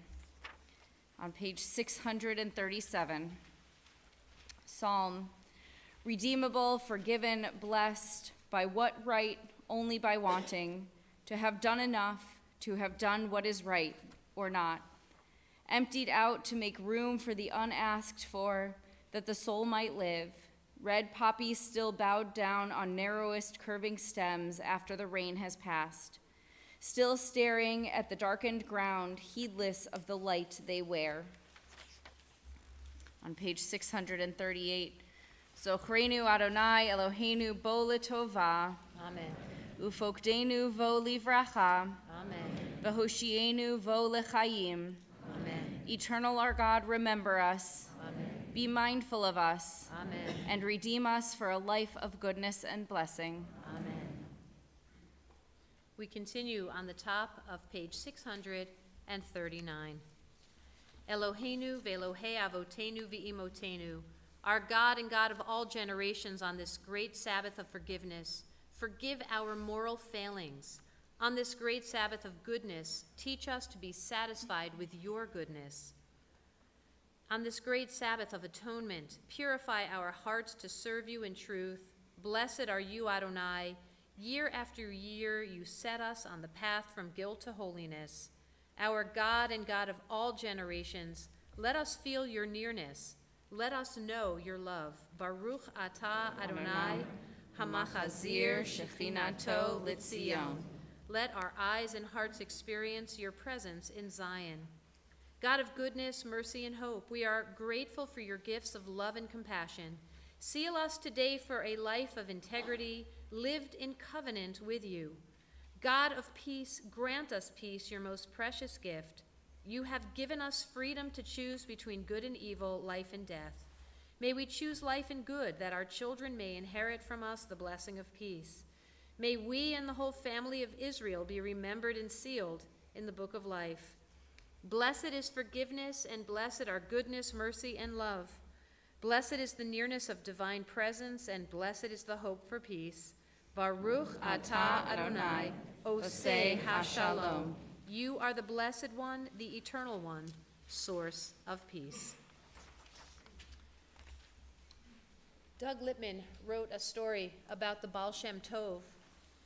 On page 637, Psalm. Redeemable, forgiven, blessed, by what right? Only by wanting, to have done enough, to have done what is right, or not. Emptied out to make room for the unasked for, that the soul might live. Red poppies still bowed down on narrowest curving stems after the rain has passed. Still staring at the darkened ground, heedless of the light they wear. On page 638, Zochrenu Adonai Eloheinu bo letova. Amen. Ufokdenu vo livracha. Amen. V'hoshienu vo lechayim. Amen. Eternal our God, remember us. Amen. Be mindful of us. Amen. And redeem us for a life of goodness and blessing. Amen. We continue on the top of page 639. Eloheinu ve'Elohei avotenu v'imotenu, our God and God of all generations, on this great Sabbath of forgiveness, forgive our moral failings. On this great Sabbath of goodness, teach us to be satisfied with your goodness. On this great Sabbath of atonement, purify our hearts to serve you in truth. Blessed are you, Adonai. Year after year, you set us on the path from guilt to holiness. Our God and God of all generations, let us feel your nearness. Let us know your love. Baruch atah Adonai, hamachazir shechinato litzion. Let our eyes and hearts experience your presence in Zion. God of goodness, mercy, and hope, we are grateful for your gifts of love and compassion. Seal us today for a life of integrity, lived in covenant with you. God of peace, grant us peace, your most precious gift. You have given us freedom to choose between good and evil, life and death. May we choose life and good, that our children may inherit from us the blessing of peace. May we and the whole family of Israel be remembered and sealed in the book of life. Blessed is forgiveness, and blessed are goodness, mercy, and love. Blessed is the nearness of divine presence, and blessed is the hope for peace. Baruch atah Adonai, Oseh HaShalom. You are the blessed one, the eternal one, source of peace. Doug Lippman wrote a story about the Baal Shem Tov.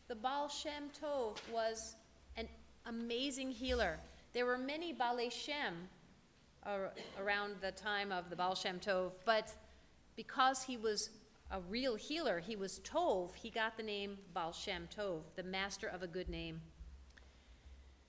The Baal Shem Tov was an amazing healer. There were many Baalei Shem around the time of the Baal Shem Tov, but because he was a real healer, he was Tov, he got the name Baal Shem Tov, the master of a good name.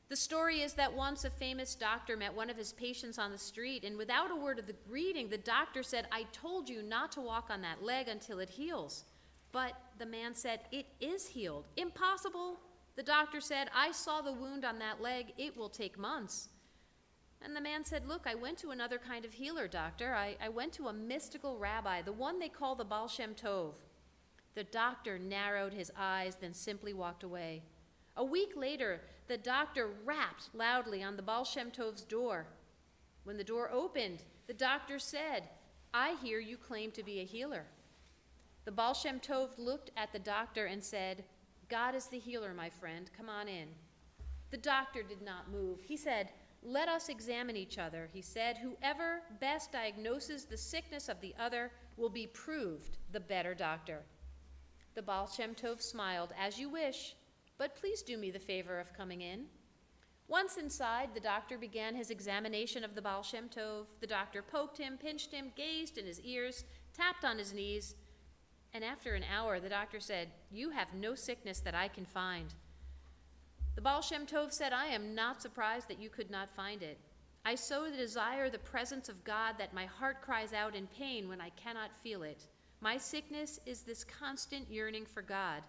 The story is that once a famous doctor met one of his patients on the street, and without a word of the greeting, the doctor said, "I told you not to walk on that leg until it heals." But the man said, "It is healed." "Impossible." The doctor said, "I saw the wound on that leg. It will take months." And the man said, "Look, I went to another kind of healer, doctor. I went to a mystical rabbi, the one they call the Baal Shem Tov." The doctor narrowed his eyes, then simply walked away. A week later, the doctor rapped loudly on the Baal Shem Tov's door. When the door opened, the doctor said, "I hear you claim to be a healer." The Baal Shem Tov looked at the doctor and said, "God is the healer, my friend. Come on in." The doctor did not move. He said, "Let us examine each other." He said, "Whoever best diagnoses the sickness of the other will be proved the better doctor." The Baal Shem Tov smiled, "As you wish, but please do me the favor of coming in." Once inside, the doctor began his examination of the Baal Shem Tov. The doctor poked him, pinched him, gazed in his ears, tapped on his knees, and after an hour, the doctor said, "You have no sickness that I can find." The Baal Shem Tov said, "I am not surprised that you could not find it. I so desire the presence of God that my heart cries out in pain when I cannot feel it. My sickness is this constant yearning for God."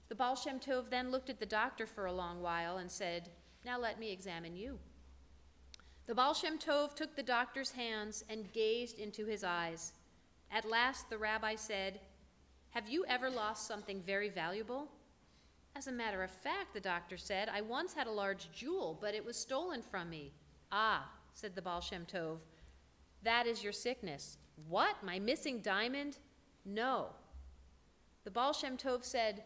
The Baal Shem Tov then looked at the doctor for a long while and said, "Now let me examine you." The Baal Shem Tov took the doctor's hands and gazed into his eyes. At last the rabbi said, "Have you ever lost something very valuable?" "As a matter of fact," the doctor said, "I once had a large jewel, but it was stolen from me." "Ah," said the Baal Shem Tov, "that is your sickness." "What, my missing diamond?" "No." The Baal Shem Tov said,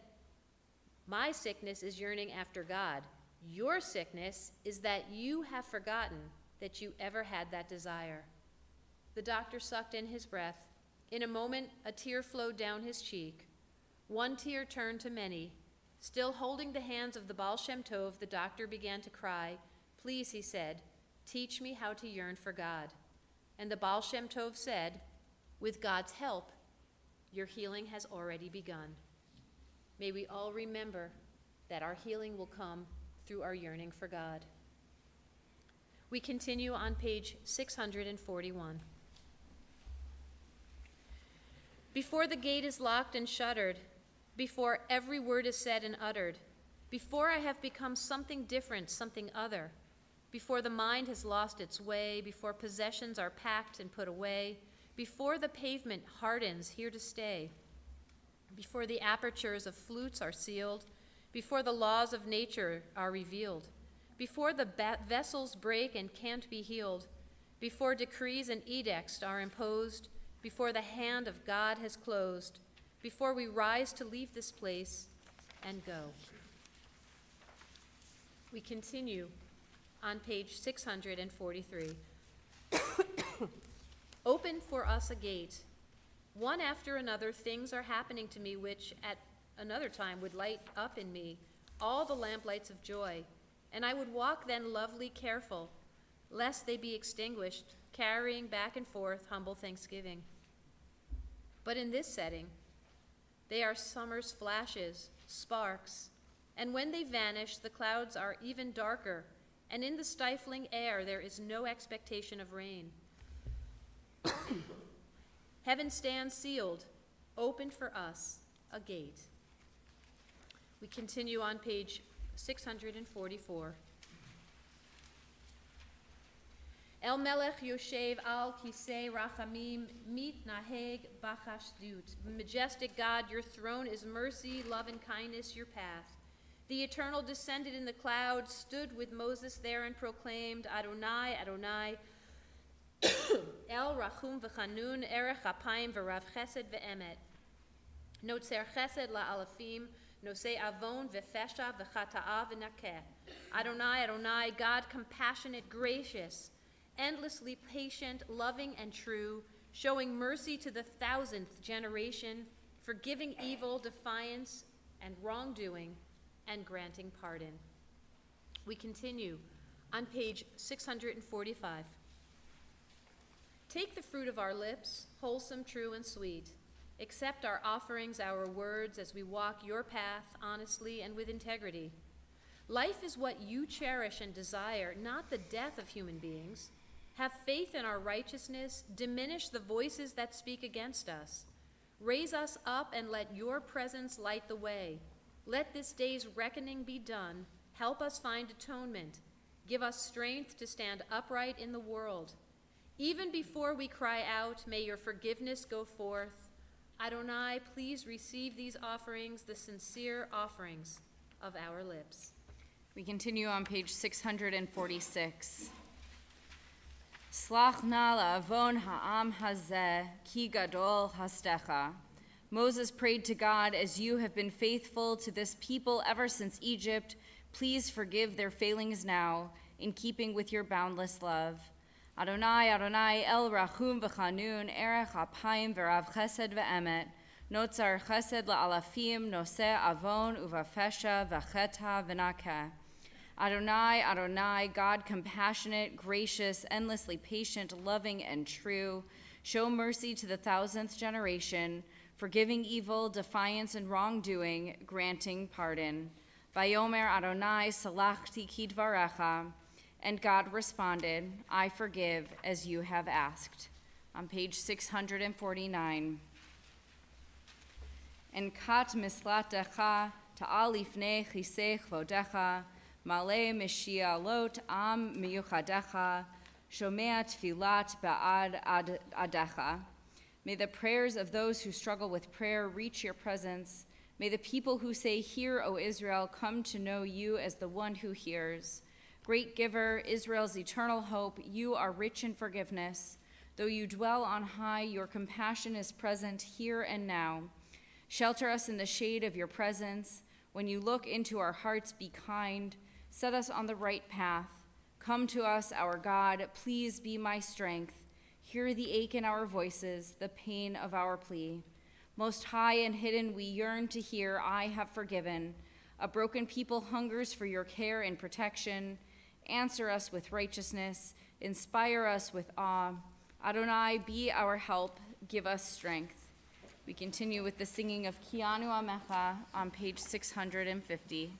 "My sickness is yearning after God. Your sickness is that you have forgotten that you ever had that desire." The doctor sucked in his breath. In a moment, a tear flowed down his cheek. One tear turned to many. Still holding the hands of the Baal Shem Tov, the doctor began to cry. "Please," he said, "teach me how to yearn for God." And the Baal Shem Tov said, "With God's help, your healing has already begun." May we all remember that our healing will come through our yearning for God. We continue on page 641. Before the gate is locked and shuttered, before every word is said and uttered, before I have become something different, something other, before the mind has lost its way, before possessions are packed and put away, before the pavement hardens here to stay, before the apertures of flutes are sealed, before the laws of nature are revealed, before the vessels break and can't be healed, before decrees and edicts are imposed, before the hand of God has closed, before we rise to leave this place and go. We continue on page 643. Open for us a gate. One after another, things are happening to me which at another time would light up in me all the lamplights of joy, and I would walk then lovely careful, lest they be extinguished, carrying back and forth humble thanksgiving. But in this setting, they are summer's flashes, sparks, and when they vanish, the clouds are even darker, and in the stifling air there is no expectation of rain. Heaven stands sealed, opened for us, a gate. We continue on page 644. El Melech Yoshev al Kisei Rachamim Mitnaheg Bachashdut. Majestic God, your throne is mercy, love, and kindness, your path. The Eternal descended in the clouds, stood with Moses there, and proclaimed, Adonai, Adonai, El Rachum V'Chanun, Erech Apayim V'Rav Chesed V'Emet. Notzer Chesed La'alafim, Nosei Avon V'Fesha V'Chata'a V'Nakeh. Adonai, Adonai, God compassionate, gracious, endlessly patient, loving, and true, showing mercy to the 1000th generation, forgiving evil, defiance, and wrongdoing, and granting pardon. We continue on page 645. Take the fruit of our lips, wholesome, true, and sweet. Accept our offerings, our words, as we walk your path honestly and with integrity. Life is what you cherish and desire, not the death of human beings. Have faith in our righteousness, diminish the voices that speak against us. Raise us up and let your presence light the way. Let this day's reckoning be done. Help us find atonement. Give us strength to stand upright in the world. Even before we cry out, may your forgiveness go forth. Adonai, please receive these offerings, the sincere offerings of our lips. We continue on page 646. Slach na la'avon ha'am hazeh, ki gadol hastecha. Moses prayed to God, as you have been faithful to this people ever since Egypt, please forgive their failings now, in keeping with your boundless love. Adonai, Adonai, El Rachum V'Chanun, Erech Apayim V'Rav Chesed V'Emet, Notzar Chesed La'alafim, Noseh Avon Uvafesha V'Cheta V'Nakeh. Adonai, Adonai, God compassionate, gracious, endlessly patient, loving, and true, show mercy to the 1000th generation, forgiving evil, defiance, and wrongdoing, granting pardon. Vayomer Adonai salachti kidvarecha, and God responded, I forgive as you have asked. On page 649. And kat mislatecha ta'al lifnei chisei chvodecha, Malay Mishialot Am Miyuchadecha, Shomea Tfilat Ba'ad Adecha. May the prayers of those who struggle with prayer reach your presence. May the people who say, Hear, O Israel, come to know you as the one who hears. Great giver, Israel's eternal hope, you are rich in forgiveness. Though you dwell on high, your compassion is present here and now. Shelter us in the shade of your presence. When you look into our hearts, be kind. Set us on the right path. Come to us, our God. Please be my strength. Hear the ache in our voices, the pain of our plea. Most high and hidden, we yearn to hear, I have forgiven. A broken people hungers for your care and protection. Answer us with righteousness. Inspire us with awe. Adonai, be our help. Give us strength. We continue with the singing of Kianu Amecha on page 650.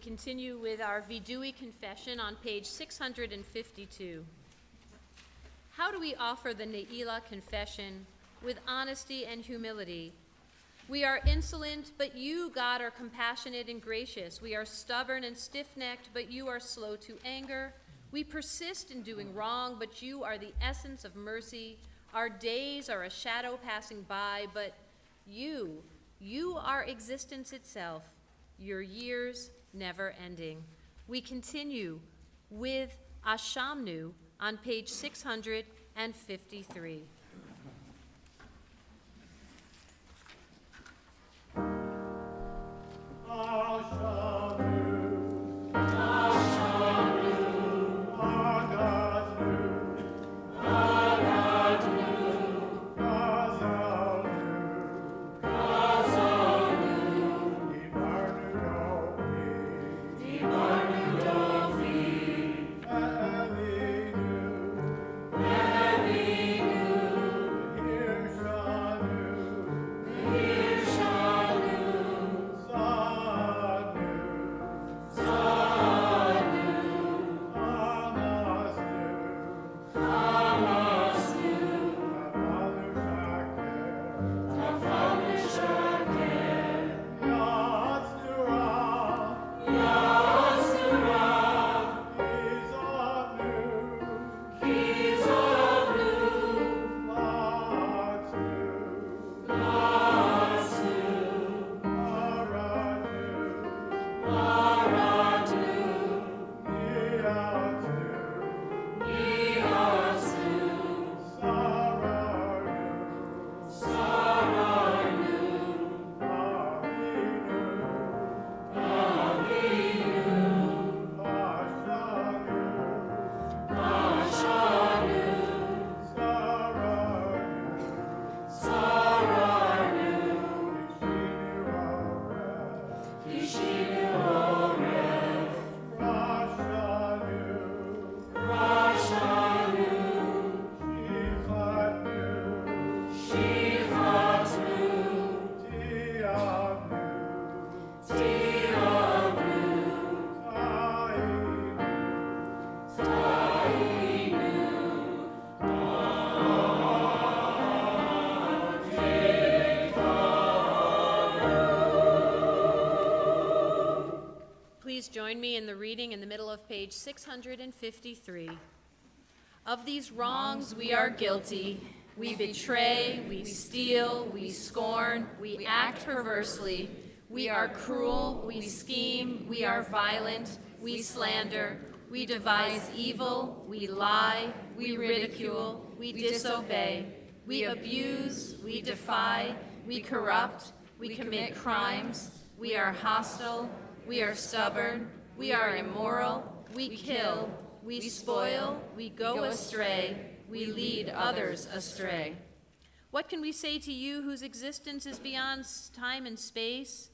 continue with our Vidui confession on page 652. How do we offer the Nila confession with honesty and humility? We are insolent, but you, God, are compassionate and gracious. We are stubborn and stiff-necked, but you are slow to anger. We persist in doing wrong, but you are the essence of mercy. Our days are a shadow passing by, but you are existence itself, your years never ending. We continue with Ashamnu on page 653. Please join me in the reading in the middle of page 653. Of these wrongs we are guilty. We betray, we steal, we scorn, we act perversely. We are cruel, we scheme, we are violent, we slander, we devise evil, we lie, we ridicule, we disobey, we abuse, we defy, we corrupt, we commit crimes, we are hostile, we are stubborn, we are immoral, we kill, we spoil, we go astray, we lead others astray. What can we say to you whose existence is beyond time and space?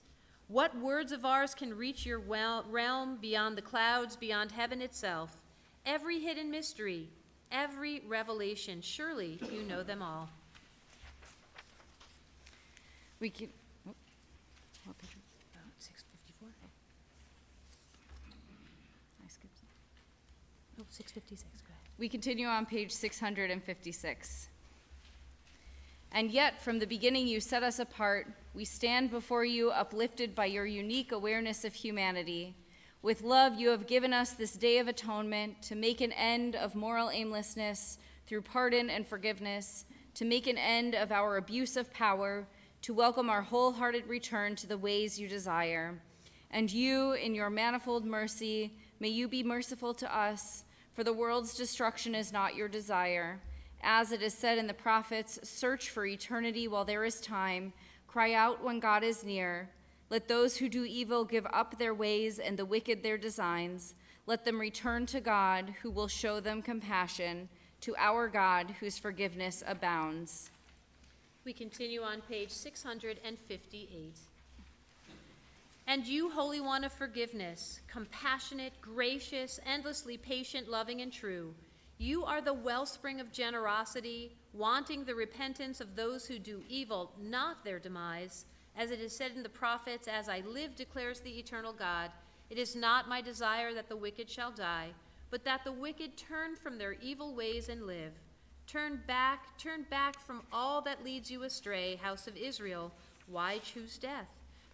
What words of ours can reach your realm beyond the clouds, beyond heaven itself? Every hidden mystery, every revelation, surely you know them all. We can. What page? 654. I skipped it. Oh, 656, go ahead. We continue on page 656. And yet, from the beginning you set us apart. We stand before you uplifted by your unique awareness of humanity. With love, you have given us this day of atonement to make an end of moral aimlessness through pardon and forgiveness, to make an end of our abuse of power, to welcome our wholehearted return to the ways you desire. And you, in your manifold mercy, may you be merciful to us, for the world's destruction is not your desire. As it is said in the prophets, search for eternity while there is time, cry out when God is near. Let those who do evil give up their ways and the wicked their designs. Let them return to God, who will show them compassion, to our God, whose forgiveness abounds. We continue on page 658. And you, Holy One of forgiveness, compassionate, gracious, endlessly patient, loving, and true, you are the wellspring of generosity, wanting the repentance of those who do evil, not their demise. As it is said in the prophets, as I live, declares the eternal God, It is not my desire that the wicked shall die, but that the wicked turn from their evil ways and live. Turn back from all that leads you astray, house of Israel. Why choose death?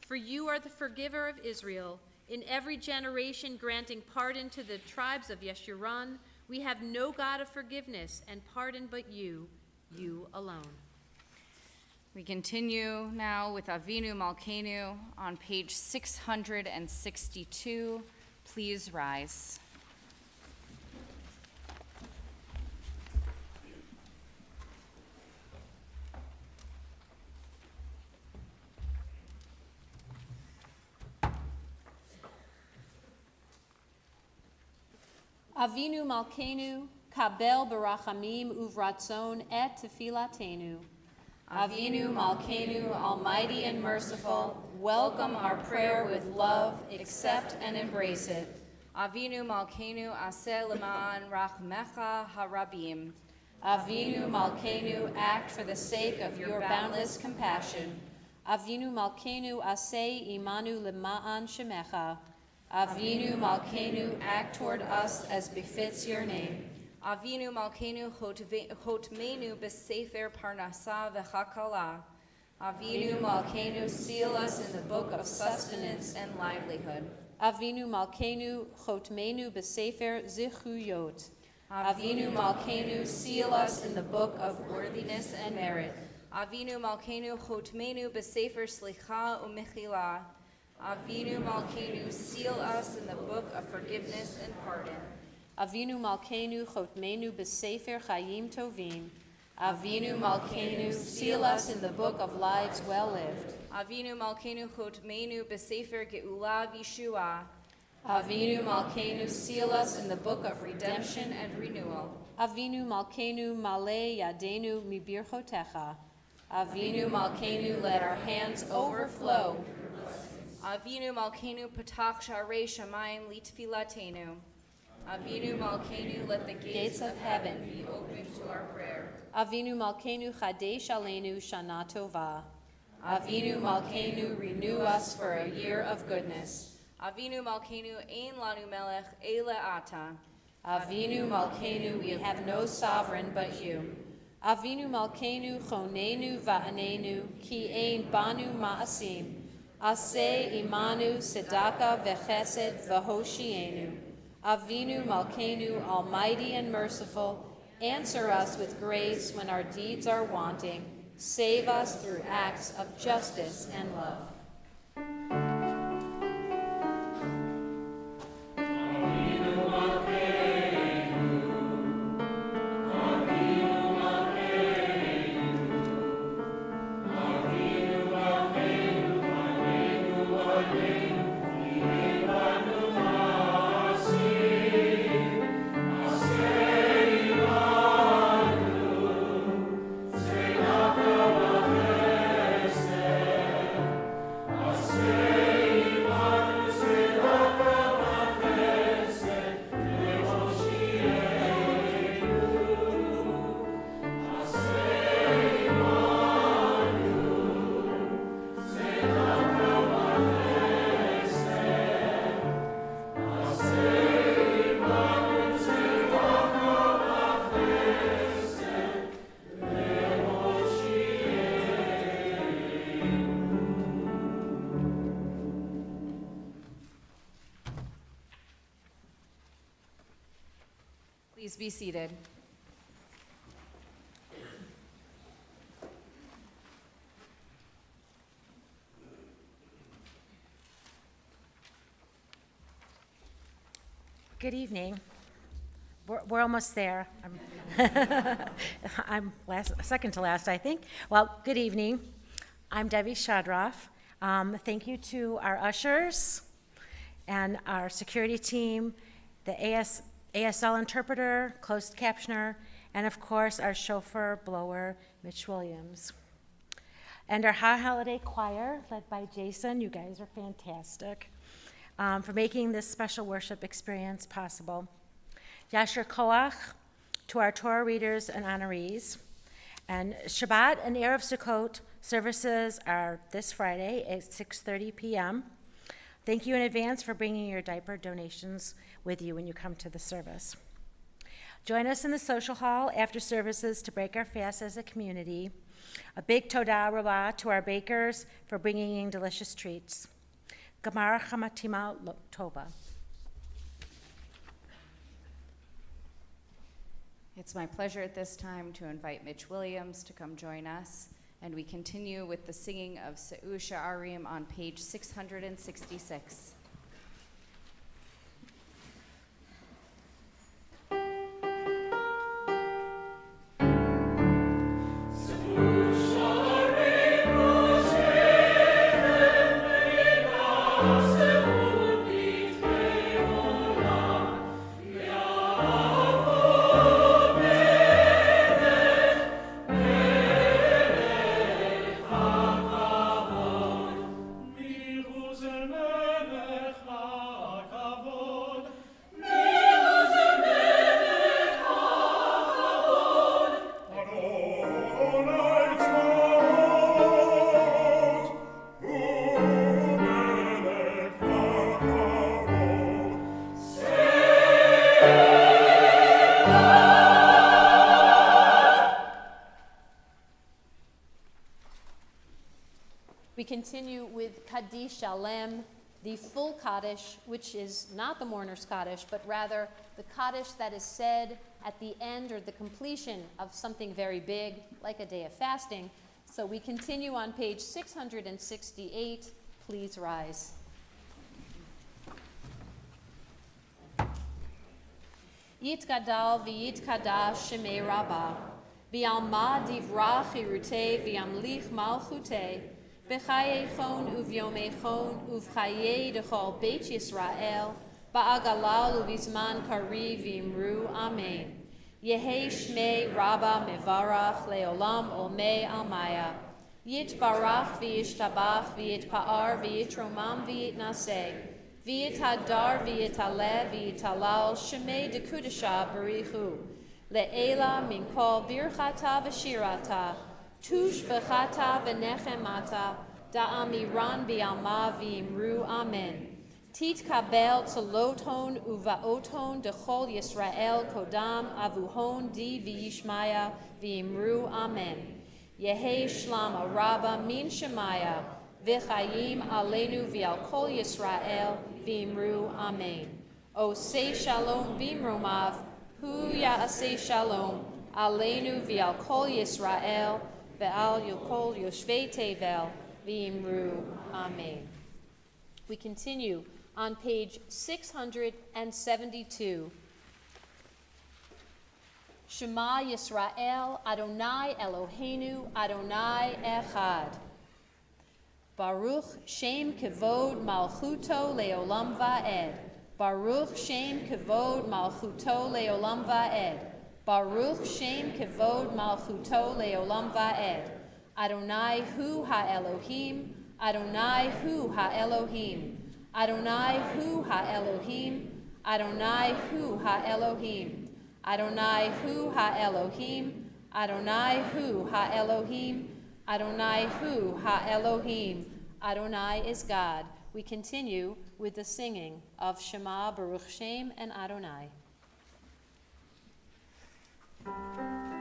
For you are the forgiver of Israel. In every generation granting pardon to the tribes of Yeshurun, we have no God of forgiveness and pardon but you alone. We continue now with Avinu Malkeinu on page 662. Please rise. Avinu Malkeinu, kabel barachamim uvratzon et tefilatenu. Avinu Malkeinu, almighty and merciful, welcome our prayer with love, accept and embrace it. Avinu Malkeinu, aseh leman rachmecha harabim. Avinu Malkeinu, act for the sake of your boundless compassion. Avinu Malkeinu, aseh imanu lema'an shemecha. Avinu Malkeinu, act toward us as befits your name. Avinu Malkeinu, chotmenu b'sefer parnasa v'chakala. Avinu Malkeinu, seal us in the book of sustenance and livelihood. Avinu Malkeinu, chotmenu b'sefer zichuyot. Avinu Malkeinu, seal us in the book of worthiness and merit. Avinu Malkeinu, chotmenu b'sefer slicha u'mechila. Avinu Malkeinu, seal us in the book of forgiveness and pardon. Avinu Malkeinu, chotmenu b'sefer chayim tovim. Avinu Malkeinu, seal us in the book of lives well lived. Avinu Malkeinu, chotmenu b'sefer geula v'yeshua. Avinu Malkeinu, seal us in the book of redemption and renewal. Avinu Malkeinu, maleh yadenu mibirchotecha. Avinu Malkeinu, let our hands overflow. Avinu Malkeinu, patach sharei shamayim litfilatenu. Avinu Malkeinu, let the gates of heaven be open to our prayer. Avinu Malkeinu, chadesh aleinu shana tova. Avinu Malkeinu, renew us for a year of goodness. Avinu Malkeinu, ein lanu melech ele ata. Avinu Malkeinu, we have no sovereign but you. Avinu Malkeinu, chonenu va'anenu, ki ein banu ma'asim. Aseh imanu sedaka v'chesed v'hoshienu. Avinu Malkeinu, almighty and merciful, answer us with grace when our deeds are wanting. Save us through acts of justice and love. Please be seated. Good evening. We're almost there. I'm second to last, I think. Well, good evening. I'm Debbie Shadroff. Thank you to our ushers and our security team, the ASL interpreter, closed captioner, and of course our chauffeur, blower, Mitch Williams. And our High Holiday Choir, led by Jason. You guys are fantastic. For making this special worship experience possible. Yasher Koach to our Torah readers and honorees. And Shabbat and Erev Sukkot services are this Friday at 6:30 p.m. Thank you in advance for bringing your diaper donations with you when you come to the service. Join us in the social hall after services to break our fast as a community. A big toda rabah to our bakers for bringing in delicious treats. Gamar chamatima tova. It's my pleasure at this time to invite Mitch Williams to come join us, and we continue with the singing of Se'u Sha'arim on page 666. We continue with Kaddish Shalem, the full Kaddish, which is not the mourner's Kaddish, but rather the Kaddish that is said at the end or the completion of something very big, like a day of fasting. So we continue on page 668. Please rise. Yitgadal v'yitkadash shemei rabbah, v'yalma divrach irutei v'yamlich malchutei, b'chayei uvyomei uvchayei dechol beit Yisrael, ba'agalal uvizman kari v'imru amen. Yehei shmei rabbah mevarach leolam olmei almaya, yitbarach v'yishtabach v'yitpa'ar v'yitromam v'yitnaseh, v'yithadar v'yitaleh v'yitalal shemei dekudesha barichu, le'ela min kol birchata v'shirata, tush b'chata v'nechemata, da'amiran bi'alma v'imru amen. Tit kabel tzoloton uvaoton dechol Yisrael kodam avuhon di v'yishmaya v'imru amen. Yehei shlam araba min shemaya v'chayim aleinu v'al kol Yisrael v'imru amen. Osei shalom b'imromav hu ya'asei shalom aleinu v'al kol Yisrael v'al kol yoshvei tevel v'imru amen. We continue on page 672. Shema Yisrael, Adonai Eloheinu, Adonai Echad. Baruch Shem Kevod Malchuto Leolam Va'ed. Baruch Shem Kevod Malchuto Leolam Va'ed. Baruch Shem Kevod Malchuto Leolam Va'ed. Adonai Hu HaElohim, Adonai Hu HaElohim. Adonai Hu HaElohim, Adonai Hu HaElohim, Adonai Hu HaElohim, Adonai Hu HaElohim, Adonai Hu HaElohim. Adonai is God. We continue with the singing of Shema, Baruch Shem, and Adonai. Shem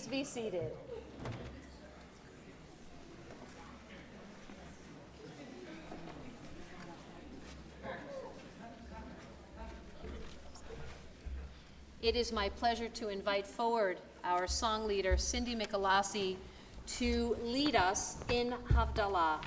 Please be seated. It is my pleasure to invite forward our song leader, Cindy Michelasi, to lead us in Havdala.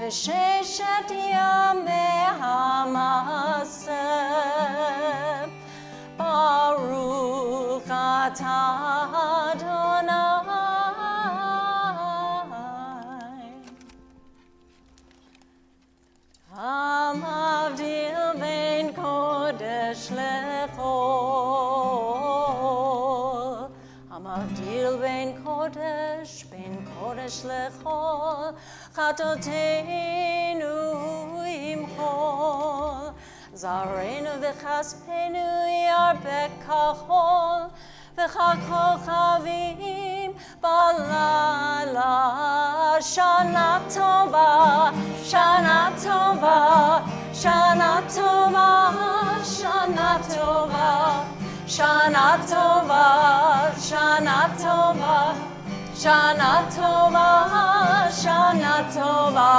וששת ימי המעשה ברוך אתה אדוני המבדיל בין קודש לחול המבדיל בין קודש לחול חטאותינו ימחול זרענו וכספנו ירבה כחול וככוכבים Balala, Shana Tova, Shana Tova, Shana Tova, Shana Tova, Shana Tova, Shana Tova, Shana Tova, Shana Tova,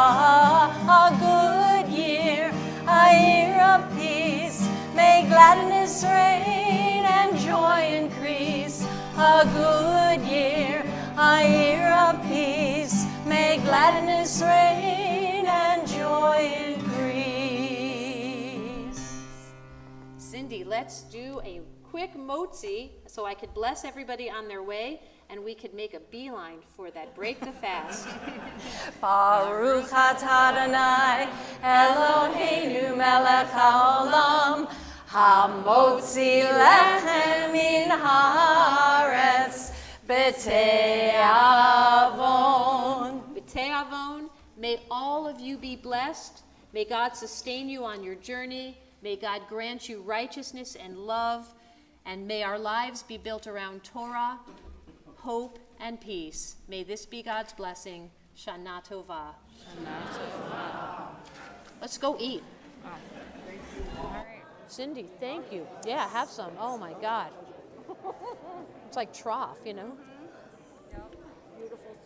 a good year, a year of peace. May gladness reign and joy increase. A good year, a year of peace. May gladness reign and joy increase. Cindy, let's do a quick motzi so I could bless everybody on their way and we could make a beeline for that break the fast. Baruch atah Adonai Eloheinu melech haolam hamotzi lechem min haaretz b'te'avon. B'te'avon, may all of you be blessed. May God sustain you on your journey. May God grant you righteousness and love. And may our lives be built around Torah, hope, and peace. May this be God's blessing. Shana Tova. Shana Tova. Let's go eat. Cindy, thank you. Yeah, have some. Oh my God. It's like trough, you know? Beautiful.